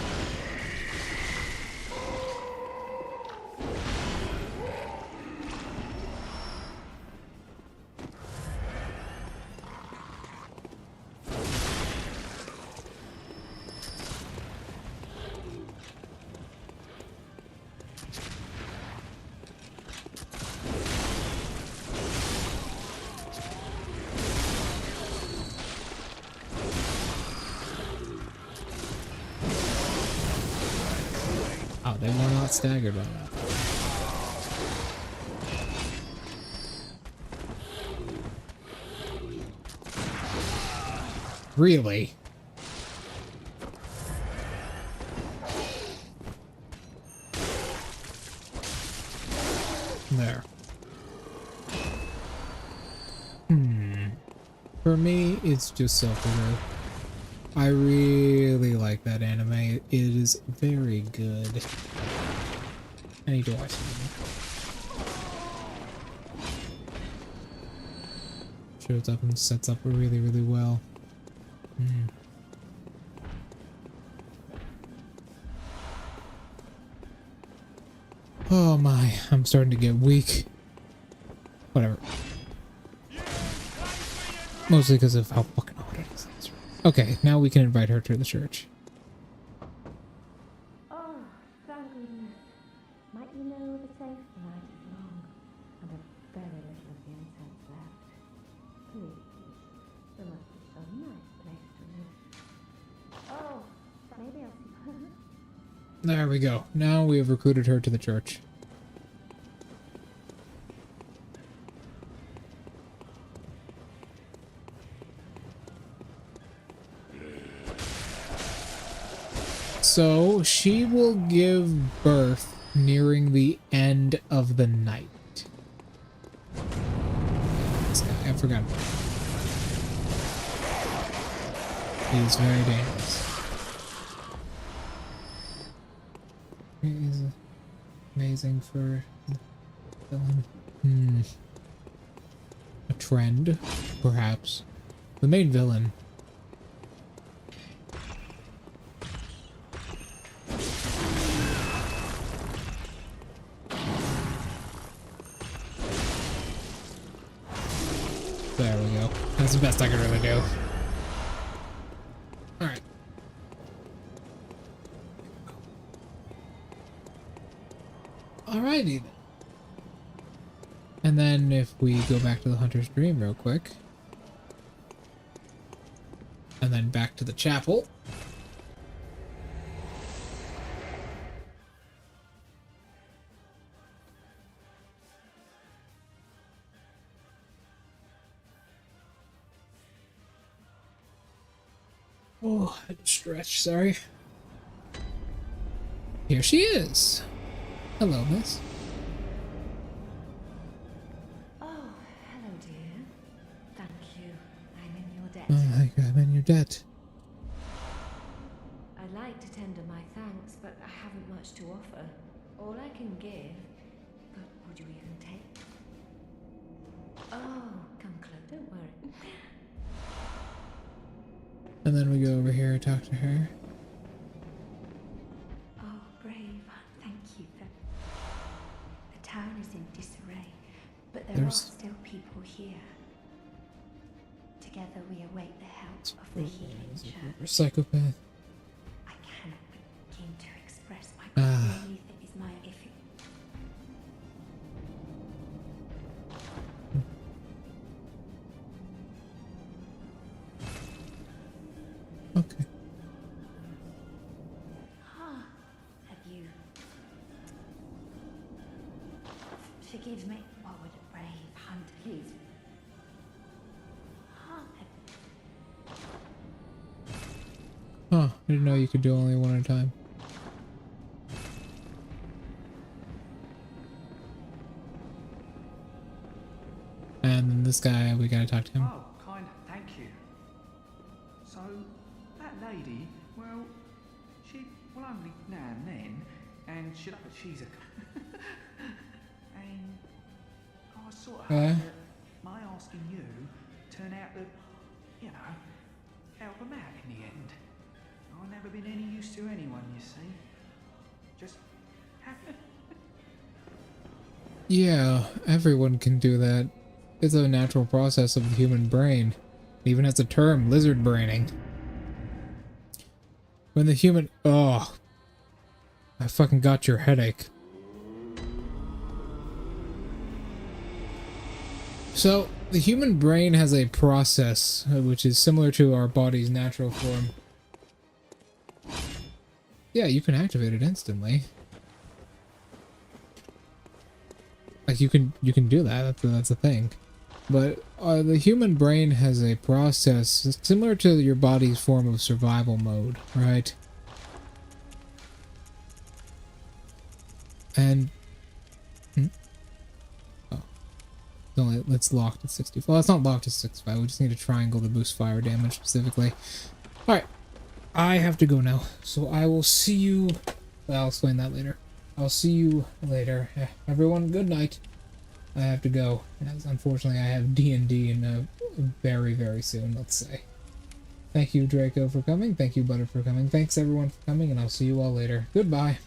they were not staggered by that. Really? There. For me, it's just self-growth. I really like that anime. It is very good. I need to watch it again. Shows up and sets up really, really well. Oh my, I'm starting to get weak. Whatever. Mostly because of how fucking hard it is. Okay, now we can invite her to the church. Oh, thank goodness. Might you know the safe night is long, and a very little of the incense left. Please, there must be some nice place to live. Oh, maybe I'll see. There we go. Now we have recruited her to the church. So she will give birth nearing the end of the night. This guy, I forgot about him. He's very dangerous. He's amazing for villain. A trend, perhaps. The main villain. There we go. That's the best I can really do. Alright. Alrighty then. And then if we go back to the Hunter's Dream real quick. And then back to the chapel. Oh, I had to stretch, sorry. Here she is. Hello, miss. Oh, hello, dear. Thank you. I'm in your debt. I'm in your debt. I'd like to tender my thanks, but I haven't much to offer. All I can give, but would you even take? Oh, come close, don't worry. And then we go over here and talk to her. Oh, brave, thank you. The town is in disarray, but there are still people here. Together we await the help of the healing church. Psychopath. I cannot begin to express my gratitude. Is my if it Okay. have you forgive me? What would a brave hunter please? Huh, I didn't know you could do only one at a time. And then this guy, we gotta talk to him. Oh, kind, thank you. So, that lady, well, she will only now and then, and she's a... and I sort of hope that my asking you turn out to, you know, help them out in the end. I've never been any use to anyone, you see. Just happen. Yeah, everyone can do that. It's a natural process of the human brain. It even has a term, lizard braining. When the human... Oh. I fucking got your headache. So, the human brain has a process which is similar to our body's natural form. Yeah, you can activate it instantly. Like you can do that. That's a thing. But the human brain has a process similar to your body's form of survival mode, right? And oh, it's locked at 65. Well, it's not locked at 65. We just need a triangle to boost fire damage specifically. All right, I have to go now, so I will see you. I'll explain that later. I'll see you later. Everyone, good night. I have to go, as unfortunately I have D&D in very, very soon, let's say. Thank you, Draco, for coming. Thank you, Butter, for coming. Thanks, everyone, for coming, and I'll see you all later. Goodbye.